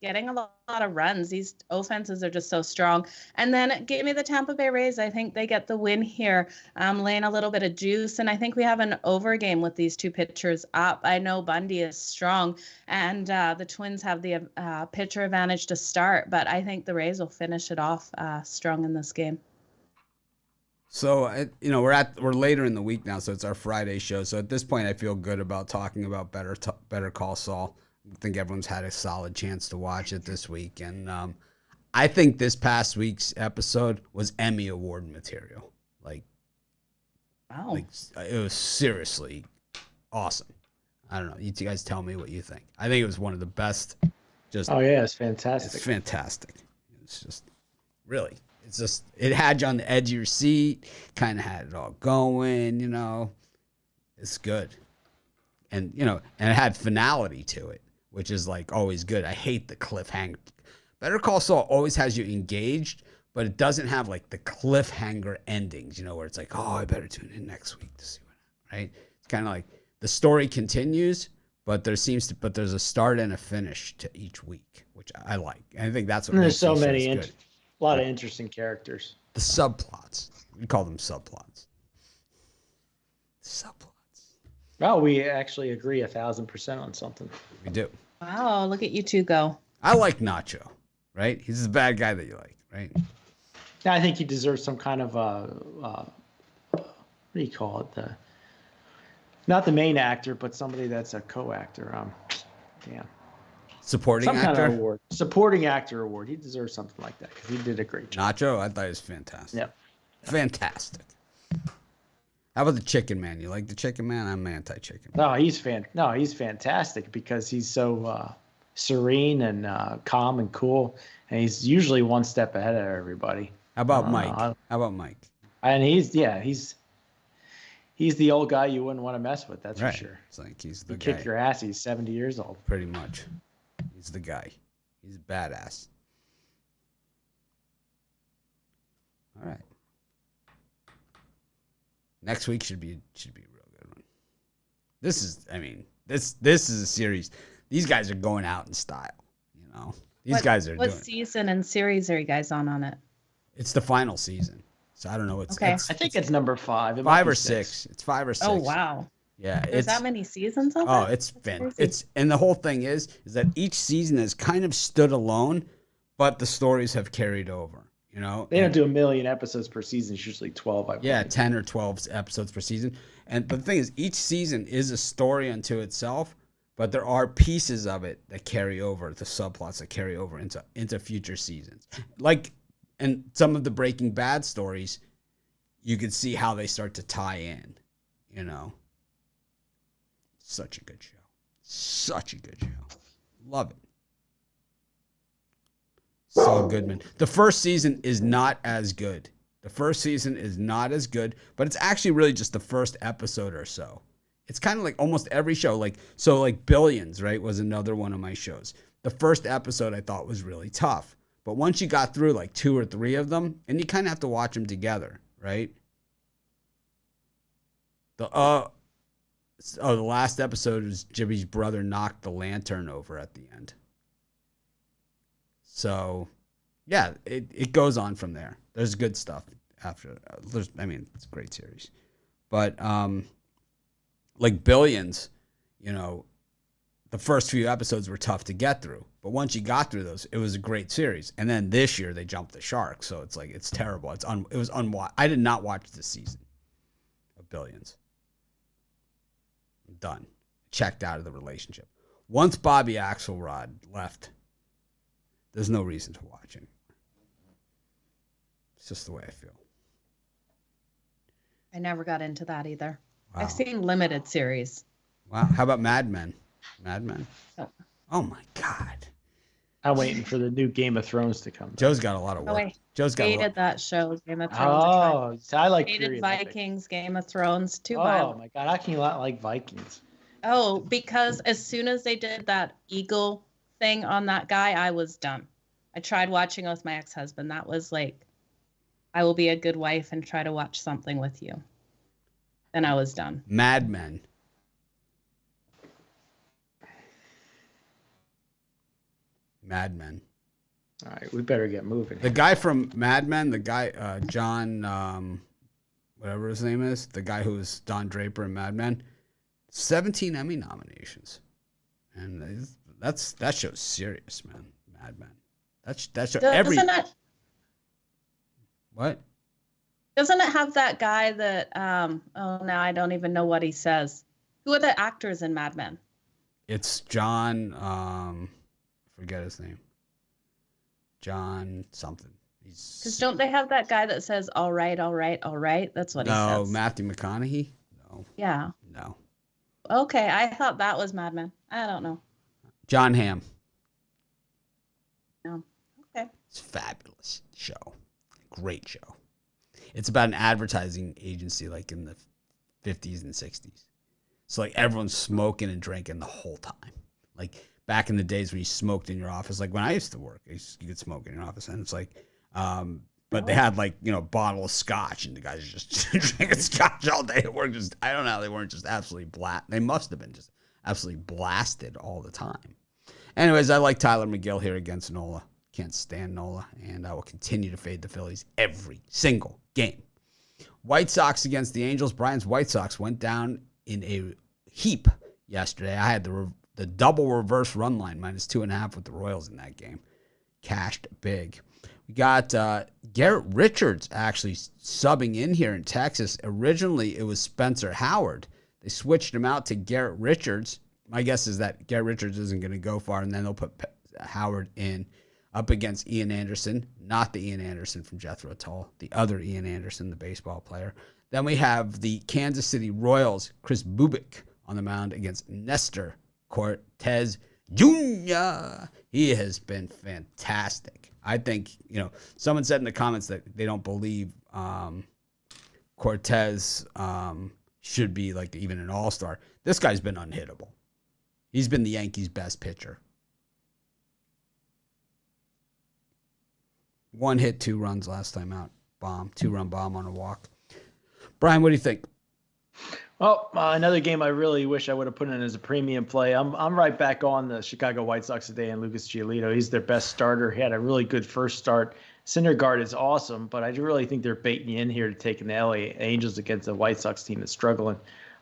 B: getting a lot of runs. These offenses are just so strong. And then give me the Tampa Bay Rays. I think they get the win here, laying a little bit of juice. And I think we have an over game with these two pitchers up. I know Bundy is strong, and the Twins have the pitcher advantage to start, but I think the Rays will finish it off strong in this game.
A: So we're later in the week now, so it's our Friday show. So at this point, I feel good about talking about Better Call Saul. I think everyone's had a solid chance to watch it this week, and I think this past week's episode was Emmy Award material.
B: Wow.
A: Like it was seriously awesome. I don't know. You guys tell me what you think. I think it was one of the best.
C: Oh yeah, it's fantastic.
A: It's fantastic. It's just really. It's just, it had you on the edge of your seat, kind of had it all going, It's good. And it had finality to it, which is like always good. I hate the cliffhanger. Better Call Saul always has you engaged, but it doesn't have like the cliffhanger endings, where it's like, oh, I better tune in next week to see what, right? It's kind of like the story continues, but there's a start and a finish to each week, which I like. And I think that's what
C: there's so many
A: good.
C: A lot of interesting characters.
A: The subplots. We call them subplots. Subplots.
C: Well, we actually agree 1,000% on something.
A: We do.
B: Wow, look at you two go.
A: I like Nacho, right? He's the bad guy that you like, right?
C: Yeah, I think he deserves some kind of what do you call it? Not the main actor, but somebody that's a co-actor. Damn.
A: Supporting
C: Some
A: actor?
C: kind of award. Supporting actor award. He deserves something like that because he did a great job.
A: Nacho, I thought he was fantastic.
C: Yep.
A: Fantastic. How about the Chicken Man? You like the Chicken Man? I'm anti-Chicken Man.
C: No, he's fantastic because he's so serene and calm and cool, and he's usually one step ahead of everybody.
A: How about Mike? How about Mike?
C: And he's the old guy you wouldn't want to mess with. That's
A: right.
C: for sure.
A: It's like he's the
C: He'd
A: guy.
C: kick your ass. He's 70 years old.
A: Pretty much. He's the guy. He's badass. All right. Next week should be a real good one. This is a series. These guys are going out in style, These guys are
B: What
A: doing it.
B: season and series are you guys on it?
A: It's the final season. So I don't know.
B: Okay.
C: I think it's number 5. It might
A: five
C: be
A: or six. It's 5 or 6.
B: Oh wow.
A: Yeah.
B: There's that many seasons of it?
A: It's
B: That's
A: it's and the whole thing is that each season has kind of stood alone, but the stories have carried over.
C: They don't do 1 million episodes per season. It's usually 12. I believe.
A: Yeah, 10 or 12 episodes per season. And the thing is, each season is a story unto itself, but there are pieces of it that carry over, the subplots that carry over into future seasons. And some of the Breaking Bad stories, you can see how they start to tie in, Such a good show. Such a good show. Love it. Saul Goodman. The first season is not as good. But it's actually really just the first episode or so. It's kind of like almost every show. Like Billions, right, was another one of my shows. The first episode I thought was really tough. But once you got through like 2 or 3 of them, and you kind of have to watch them together, right? The last episode was Jimmy's brother knocked the lantern over at the end. So, yeah, it goes on from there. There's good stuff after. It's a great series. But like Billions, the the first few episodes were tough to get through. But once you got through those, it was a great series. And then this year they jumped the shark, so it's like it's terrible. It was unwatched. I did not watch this season of Billions. I'm done. Checked out of the relationship. Once Bobby Axelrod left, there's no reason to watch it. It's just the way I feel.
B: I never got into that either.
A: Wow.
B: I've seen limited series.
A: Wow. How about Mad Men? Mad Men?
B: Oh.
A: Oh my God.
C: I'm waiting for the new Game of Thrones to come.
A: Joe's got a lot of work.
B: I
A: Joe's got
B: hated that show, Game of Thrones.
C: Oh, so I like
B: Hated
C: period
B: Vikings, Game of Thrones, too
C: Oh
B: violent.
C: my God, how can you not like Vikings?
B: Oh, because as soon as they did that eagle thing on that guy, I was done. I tried watching it with my ex-husband. That was like, I will be a good wife and try to watch something with you. Then I was done.
A: Mad Men. Mad Men.
C: All right, we better get moving.
A: The guy from Mad Men, the guy, John, whatever his name is, the guy who was Don Draper in Mad Men, 17 Emmy nominations. And that show's serious, man. Mad Men. That show every. What?
B: Doesn't it have that guy that, oh, now I don't even know what he says. Who are the actors in Mad Men?
A: It's John, forget his name. John something.
B: Because don't they have that guy that says, all right, all right, all right? That's what he says.
A: No, Matthew McConaughey? No.
B: Yeah.
A: No.
B: Okay, I thought that was Mad Men. I don't know.
A: John Hamm.
B: No. Okay.
A: It's a fabulous show. Great show. It's about an advertising agency like in the 50s and 60s. So like everyone's smoking and drinking the whole time. Like back in the days when you smoked in your office, like when I used to work, you could smoke in your office, and it's like, but they had like, a bottle of scotch, and the guys are just drinking scotch all day at work. Just, I don't know how they weren't just absolutely They must have been just absolutely blasted all the time. Anyways, I like Tyler McGill here against Nola. Can't stand Nola, and I will continue to fade the Phillies every single game. White Sox against the Angels. Brian's White Sox went down in a heap yesterday. I had the double reverse run line, -2.5 with the Royals in that game. Cashed big. We got Garrett Richards actually subbing in here in Texas. Originally, it was Spencer Howard. They switched him out to Garrett Richards. My guess is that Garrett Richards isn't going to go far, and then they'll put Howard in up against Ian Anderson, not the Ian Anderson from Jethro Tull, the other Ian Anderson, the baseball player. Then we have the Kansas City Royals, Chris Bubik on the mound against Nestor Cortez Jr. He has been fantastic. I think, someone said in the comments that they don't believe Cortez should be like even an all-star. This guy's been unhittable. He's been the Yankees' best pitcher. 1 hit, 2 runs last time out. Bomb. 2-run bomb on a walk. Brian, what do you think?
C: Well, another game I really wish I would have put in as a premium play. I'm right back on the Chicago White Sox today and Lucas Giolito. He's their best starter. He had a really good first start. Syndergaard is awesome, but I really think they're baiting you in here to taking the LA Angels against the White Sox team that's struggling.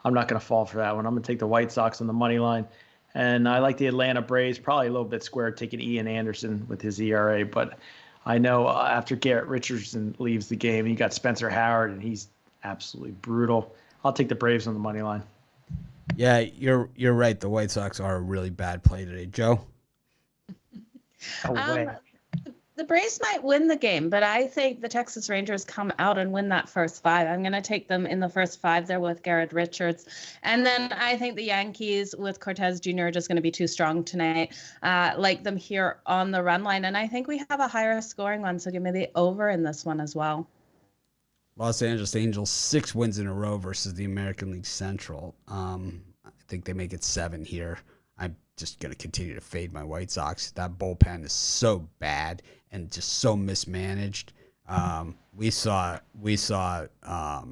C: I'm not going to fall for that one. I'm going to take the White Sox on the money line. And I like the Atlanta Braves, probably a little bit square, taking Ian Anderson with his ERA. But I know after Garrett Richardson leaves the game, you got Spencer Howard, and he's absolutely brutal. I'll take the Braves on the money line.
A: Yeah, you're right. The White Sox are a really bad play today. Joe?
C: No way.
B: The Braves might win the game, but I think the Texas Rangers come out and win that first 5. I'm going to take them in the first 5 there with Garrett Richards. And then I think the Yankees with Cortez Jr. are just going to be too strong tonight. Like them here on the run line. And I think we have a higher scoring one, so give me the over in this one as well.
A: Los Angeles Angels, 6 wins in a row versus the American League Central. I think they make it 7 here. I'm just going to continue to fade my White Sox. That bullpen is so bad and just so mismanaged. We saw. I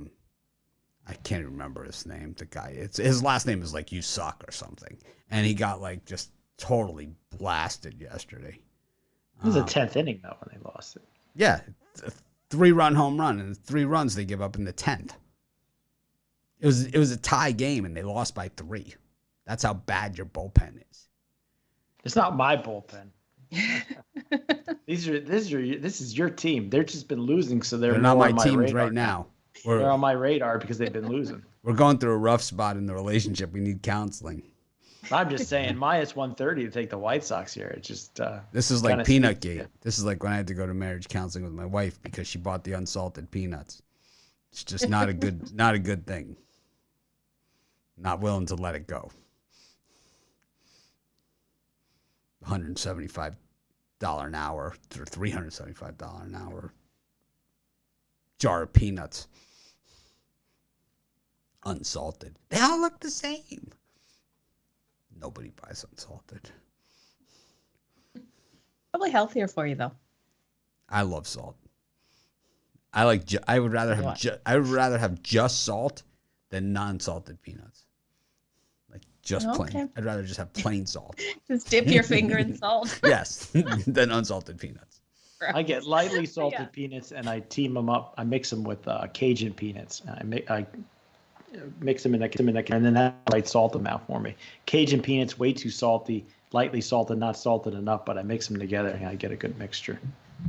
A: can't remember his name. The guy. His last name is like "You suck" or something, and he got like just totally blasted yesterday.
C: It was the 10th inning though when they lost it.
A: Yeah, 3-run home run, and 3 runs they give up in the 10th. It was a tie game, and they lost by 3. That's how bad your bullpen is.
C: It's not my bullpen. This is your team. They've just been losing, so they're
A: not
C: more
A: my
C: on my
A: teams
C: radar
A: right now.
C: They're on my radar because they've been losing.
A: We're going through a rough spot in the relationship. We need counseling.
C: I'm just saying, minus 130 to take the White Sox here. It's just
A: this is like Peanut Gate. This is like when I had to go to marriage counseling with my wife because she bought the unsalted peanuts. It's just not a good thing. Not willing to let it go. $175 an hour or $375 an hour jar of peanuts. Unsalted. They all look the same. Nobody buys unsalted.
B: Probably healthier for you though.
A: I love salt. I would rather have just salt than non-salted peanuts. Like just plain.
B: Okay.
A: I'd rather just have plain salt.
B: Just dip your finger in salt.
A: Yes, than unsalted peanuts.
C: I get lightly salted peanuts and I team them up. I mix them with Cajun peanuts. I mix them in and then that might salt them out for me. Cajun peanuts way too salty, lightly salted, not salted enough, but I mix them together and I get a good mixture.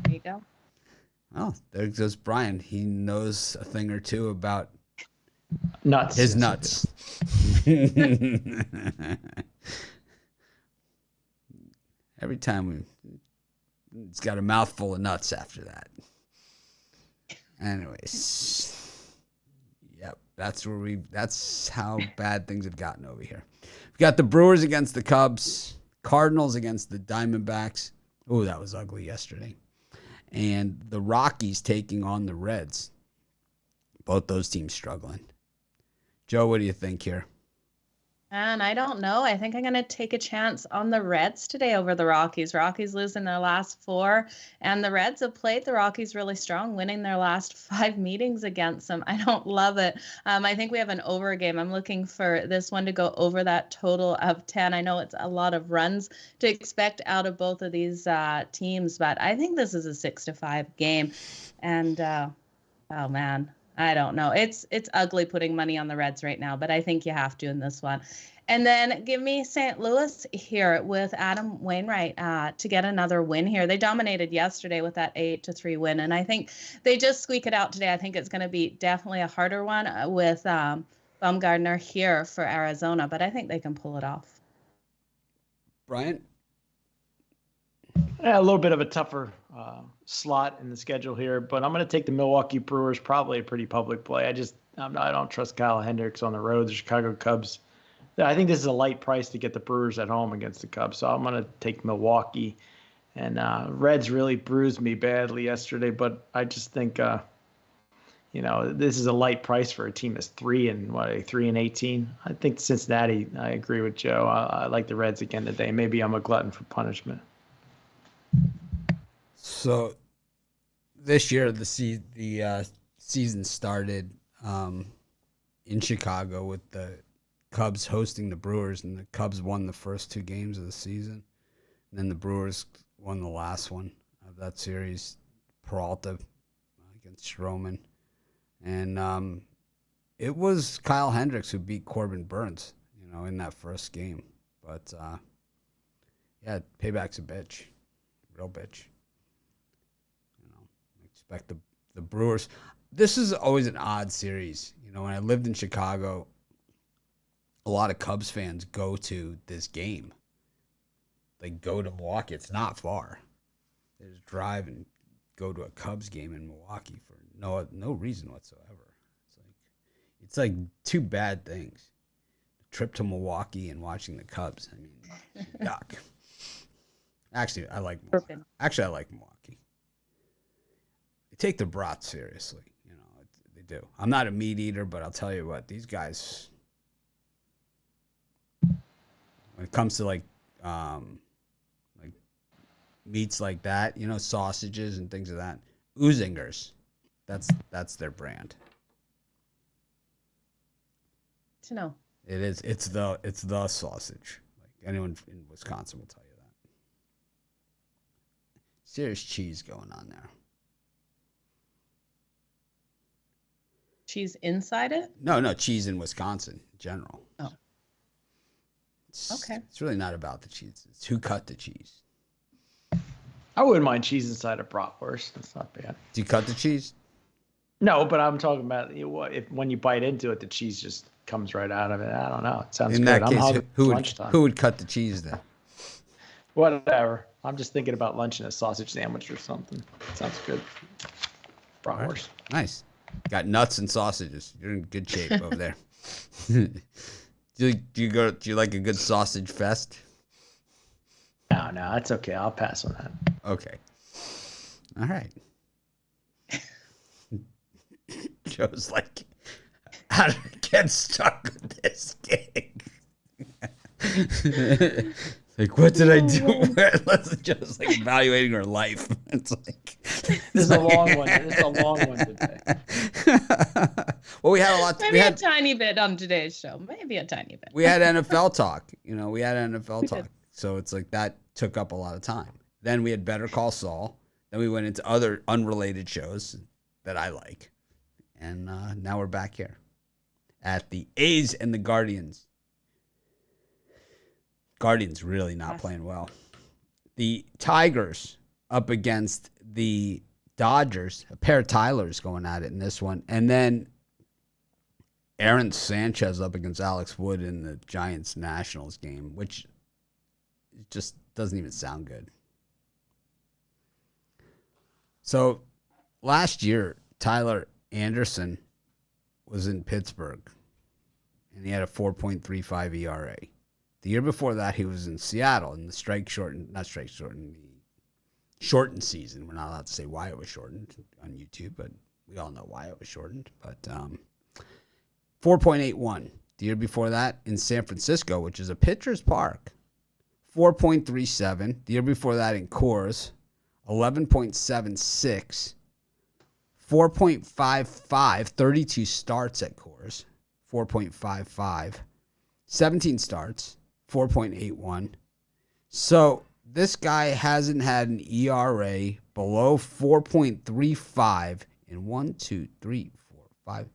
B: There you go.
A: Oh, there goes Brian. He knows a thing or two about
C: nuts.
A: His nuts. Every time it's got a mouthful of nuts after that. Anyways. Yep, that's how bad things have gotten over here. We got the Brewers against the Cubs, Cardinals against the Diamondbacks. Oh, that was ugly yesterday. And the Rockies taking on the Reds. Both those teams struggling. Joe, what do you think here?
B: And I don't know. I think I'm going to take a chance on the Reds today over the Rockies. Rockies losing their last 4, and the Reds have played the Rockies really strong, winning their last 5 meetings against them. I don't love it. I think we have an over game. I'm looking for this one to go over that total of 10. I know it's a lot of runs to expect out of both of these teams, but I think this is a 6-5 game. And, oh, man. I don't know. It's ugly putting money on the Reds right now, but I think you have to in this one. And then give me St. Louis here with Adam Wainwright to get another win here. They dominated yesterday with that 8-3 win, and I think they just squeak it out today. I think it's going to be definitely a harder one with Bumgarner here for Arizona, but I think they can pull it off.
A: Brian?
C: Yeah, a little bit of a tougher slot in the schedule here, but I'm going to take the Milwaukee Brewers, probably a pretty public play. I don't trust Kyle Hendricks on the road. The Chicago Cubs. I think this is a light price to get the Brewers at home against the Cubs, so I'm going to take Milwaukee. And Reds really bruised me badly yesterday, but I just think this is a light price for a team that's 3-18. I think Cincinnati. I agree with Joe. I like the Reds again today. Maybe I'm a glutton for punishment.
A: So this year the season started in Chicago with the Cubs hosting the Brewers, and the Cubs won the first 2 games of the season. And then the Brewers won the last one of that series, Peralta against Stroman. And it was Kyle Hendricks who beat Corbin Burns, in that first game. But yeah, payback's a bitch, real bitch. Expect the Brewers. This is always an odd series. When I lived in Chicago, a lot of Cubs fans go to this game. They go to Milwaukee. It's not far. They just drive and go to a Cubs game in Milwaukee for no reason whatsoever. It's like 2 bad things. A trip to Milwaukee and watching the Cubs. I mean, yuck. Actually, I like Milwaukee. I like Milwaukee. They take the brats seriously, they do. I'm not a meat eater, but I'll tell you what, these guys, when it comes to like meats like that, sausages and things of that, Uzingers, that's their brand.
B: To know.
A: It is. It's the sausage. Like anyone in Wisconsin will tell you that. Serious cheese going on there.
B: Cheese inside it?
A: No, cheese in Wisconsin in general.
B: Oh. Okay.
A: It's really not about the cheese. It's who cut the cheese.
C: I wouldn't mind cheese inside a bratwurst. That's not bad.
A: Do you cut the cheese?
C: No, but I'm talking about if when you bite into it, the cheese just comes right out of it. I don't know. It sounds
A: In
C: good.
A: that
C: I'm
A: case,
C: hungry. Lunchtime.
A: who would cut the cheese then?
C: Whatever. I'm just thinking about lunch and a sausage sandwich or something. Sounds good. Bratwurst.
A: Right. Nice. Got nuts and sausages. You're in good shape over there. Do you like a good sausage fest?
C: No, that's okay. I'll pass on that.
A: Okay. All right. Joe's like, how did I get stuck with this gig? Like, what did I do? Let's just like evaluating her life. It's like
C: this is a long one. This is a long one today.
A: Well, we had a lot.
B: Maybe a tiny bit on today's show. Maybe a tiny bit.
A: We had NFL talk. We had NFL talk. So it's like that took up a lot of time. Then we had Better Call Saul. Then we went into other unrelated shows that I like. And now we're back here at the A's and the Guardians. Guardians really not playing well. The Tigers up against the Dodgers. A pair of Tylers going at it in this one. And then Aaron Sanchez up against Alex Wood in the Giants-Nationals game, which just doesn't even sound good. So last year, Tyler Anderson was in Pittsburgh, and he had a 4.35 ERA. The year before that, he was in Seattle in the the shortened season. We're not allowed to say why it was shortened on YouTube, but we all know why it was shortened. But 4.81. The year before that, in San Francisco, which is a pitcher's park, 4.37. The year before that, in Coors, 11.76. 4.55, 32 starts at Coors, 4.55, 17 starts, 4.81. So this guy hasn't had an ERA below 4.35 in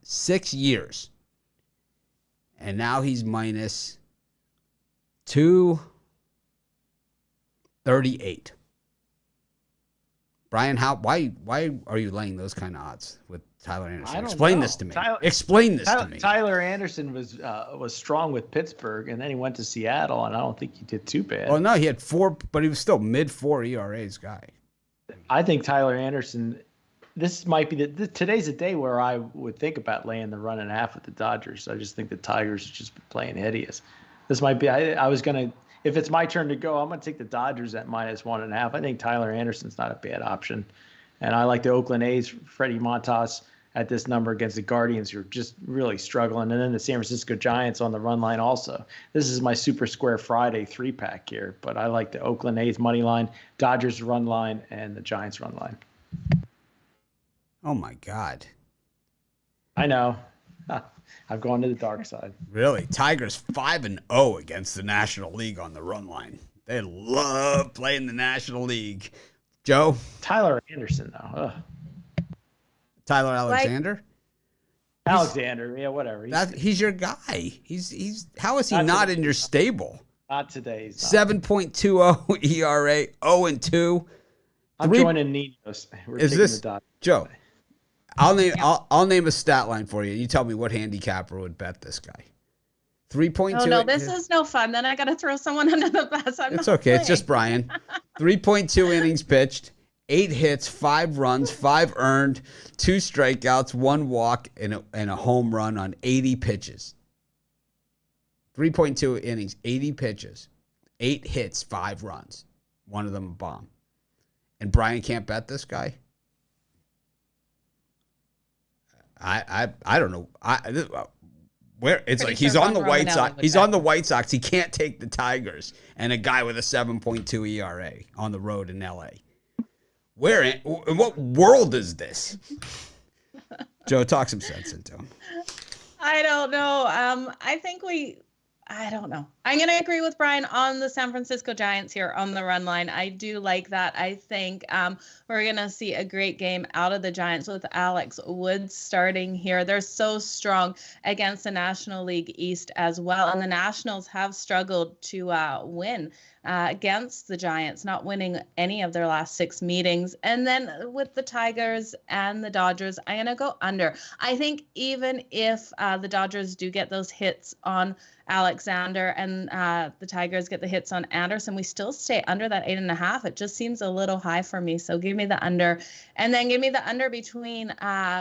A: 6 years. And now he's minus 238. Brian, why are you laying those kind of odds with Tyler Anderson? Explain this to me. Explain this to me.
C: Tyler Anderson was strong with Pittsburgh, and then he went to Seattle, and I don't think he did too bad.
A: Well, no, he had 4, but he was still mid-4 ERAs guy.
C: I think Tyler Anderson, this might be today's a day where I would think about laying the run and a half with the Dodgers. I just think the Tigers have just been playing hideous. This might be, I was going to, if it's my turn to go, I'm going to take the Dodgers at -1.5. I think Tyler Anderson's not a bad option. And I like the Oakland A's, Freddie Montas at this number against the Guardians, who are just really struggling. And then the San Francisco Giants on the run line also. This is my Super Square Friday 3-pack here. But I like the Oakland A's money line, Dodgers run line, and the Giants run line.
A: Oh, my God.
C: I know. I've gone to the dark side.
A: Really? Tigers 5-0 against the National League on the run line. They love playing the National League. Joe?
C: Tyler Anderson, though. Ugh.
A: Tyler Alexander?
C: Alexander, yeah, whatever.
A: He's your guy. He's how is he not in your stable?
C: Not today.
A: 7.20 ERA, 0-2.
C: I'm joining Ninos.
A: Is this Joe? I'll name a stat line for you. You tell me what handicapper would bet this guy. 3.2.
B: Oh no, this is no fun. Then I got to throw someone under the bus.
A: It's okay. It's just Brian. 3.2 innings pitched, 8 hits, 5 runs, 5 earned, 2 strikeouts, 1 walk, and a home run on 80 pitches. 3.2 innings, 80 pitches, 8 hits, 5 runs. One of them a bomb. And Brian can't bet this guy? I don't know. Where it's like he's on the White Sox. He's on the White Sox. He can't take the Tigers and a guy with a 7.2 ERA on the road in LA. Where in what world is this? Joe, talk some sense into him.
B: I don't know. I think I don't know. I'm going to agree with Brian on the San Francisco Giants here on the run line. I do like that. I think we're going to see a great game out of the Giants with Alex Wood starting here. They're so strong against the National League East as well. And the Nationals have struggled to win against the Giants, not winning any of their last 6 meetings. And then with the Tigers and the Dodgers, I'm going to go under. I think even if the Dodgers do get those hits on Alexander and the Tigers get the hits on Anderson, we still stay under that 8.5. It just seems a little high for me. So give me the under. And then give me the under between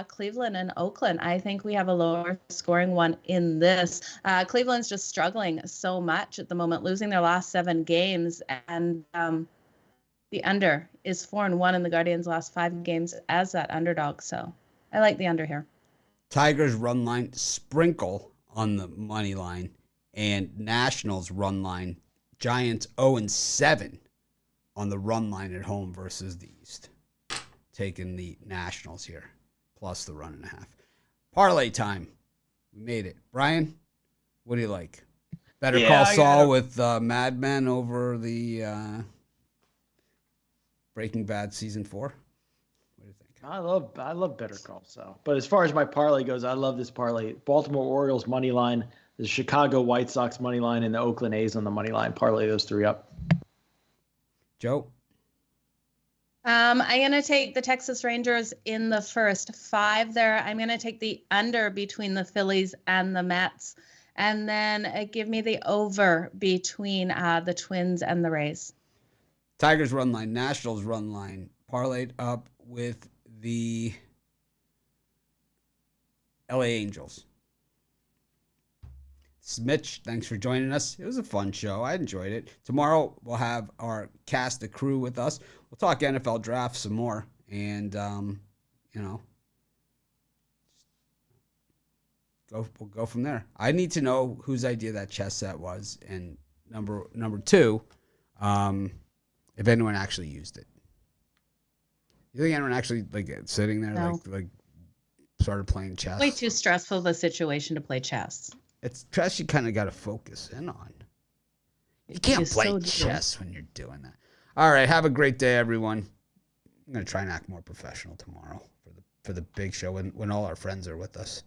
B: Cleveland and Oakland. I think we have a lower scoring one in this. Cleveland's just struggling so much at the moment, losing their last 7 games. And the under is 4-1 in the Guardians' last 5 games as that underdog. So I like the under here.
A: Tigers run line sprinkle on the money line. And Nationals run line, Giants 0-7 on the run line at home versus the East. Taking the Nationals here, plus the 1.5. Parlay time. We made it. Brian, what do you like? Better Call Saul with Mad Men over the Breaking Bad season 4? What do you think?
C: I love Better Call Saul. But as far as my parlay goes, I love this parlay. Baltimore Orioles money line, the Chicago White Sox money line, and the Oakland A's on the money line. Parlay those 3 up.
A: Joe?
B: I'm going to take the Texas Rangers in the first 5 there. I'm going to take the under between the Phillies and the Mets. And then give me the over between the Twins and the Rays.
A: Tigers run line, Nationals run line, parlayed up with the LA Angels. This is Mitch. Thanks for joining us. It was a fun show. I enjoyed it. Tomorrow we'll have our cast of crew with us. We'll talk NFL draft some more, and we'll go from there. I need to know whose idea that chess set was, and number 2, if anyone actually used it. You think anyone actually sitting there like started playing chess?
B: Way too stressful of a situation to play chess.
A: It's chess you kind of got to focus in on. You can't play chess when you're doing that. All right, have a great day, everyone. I'm going to try and act more professional tomorrow for the big show when all our friends are with us.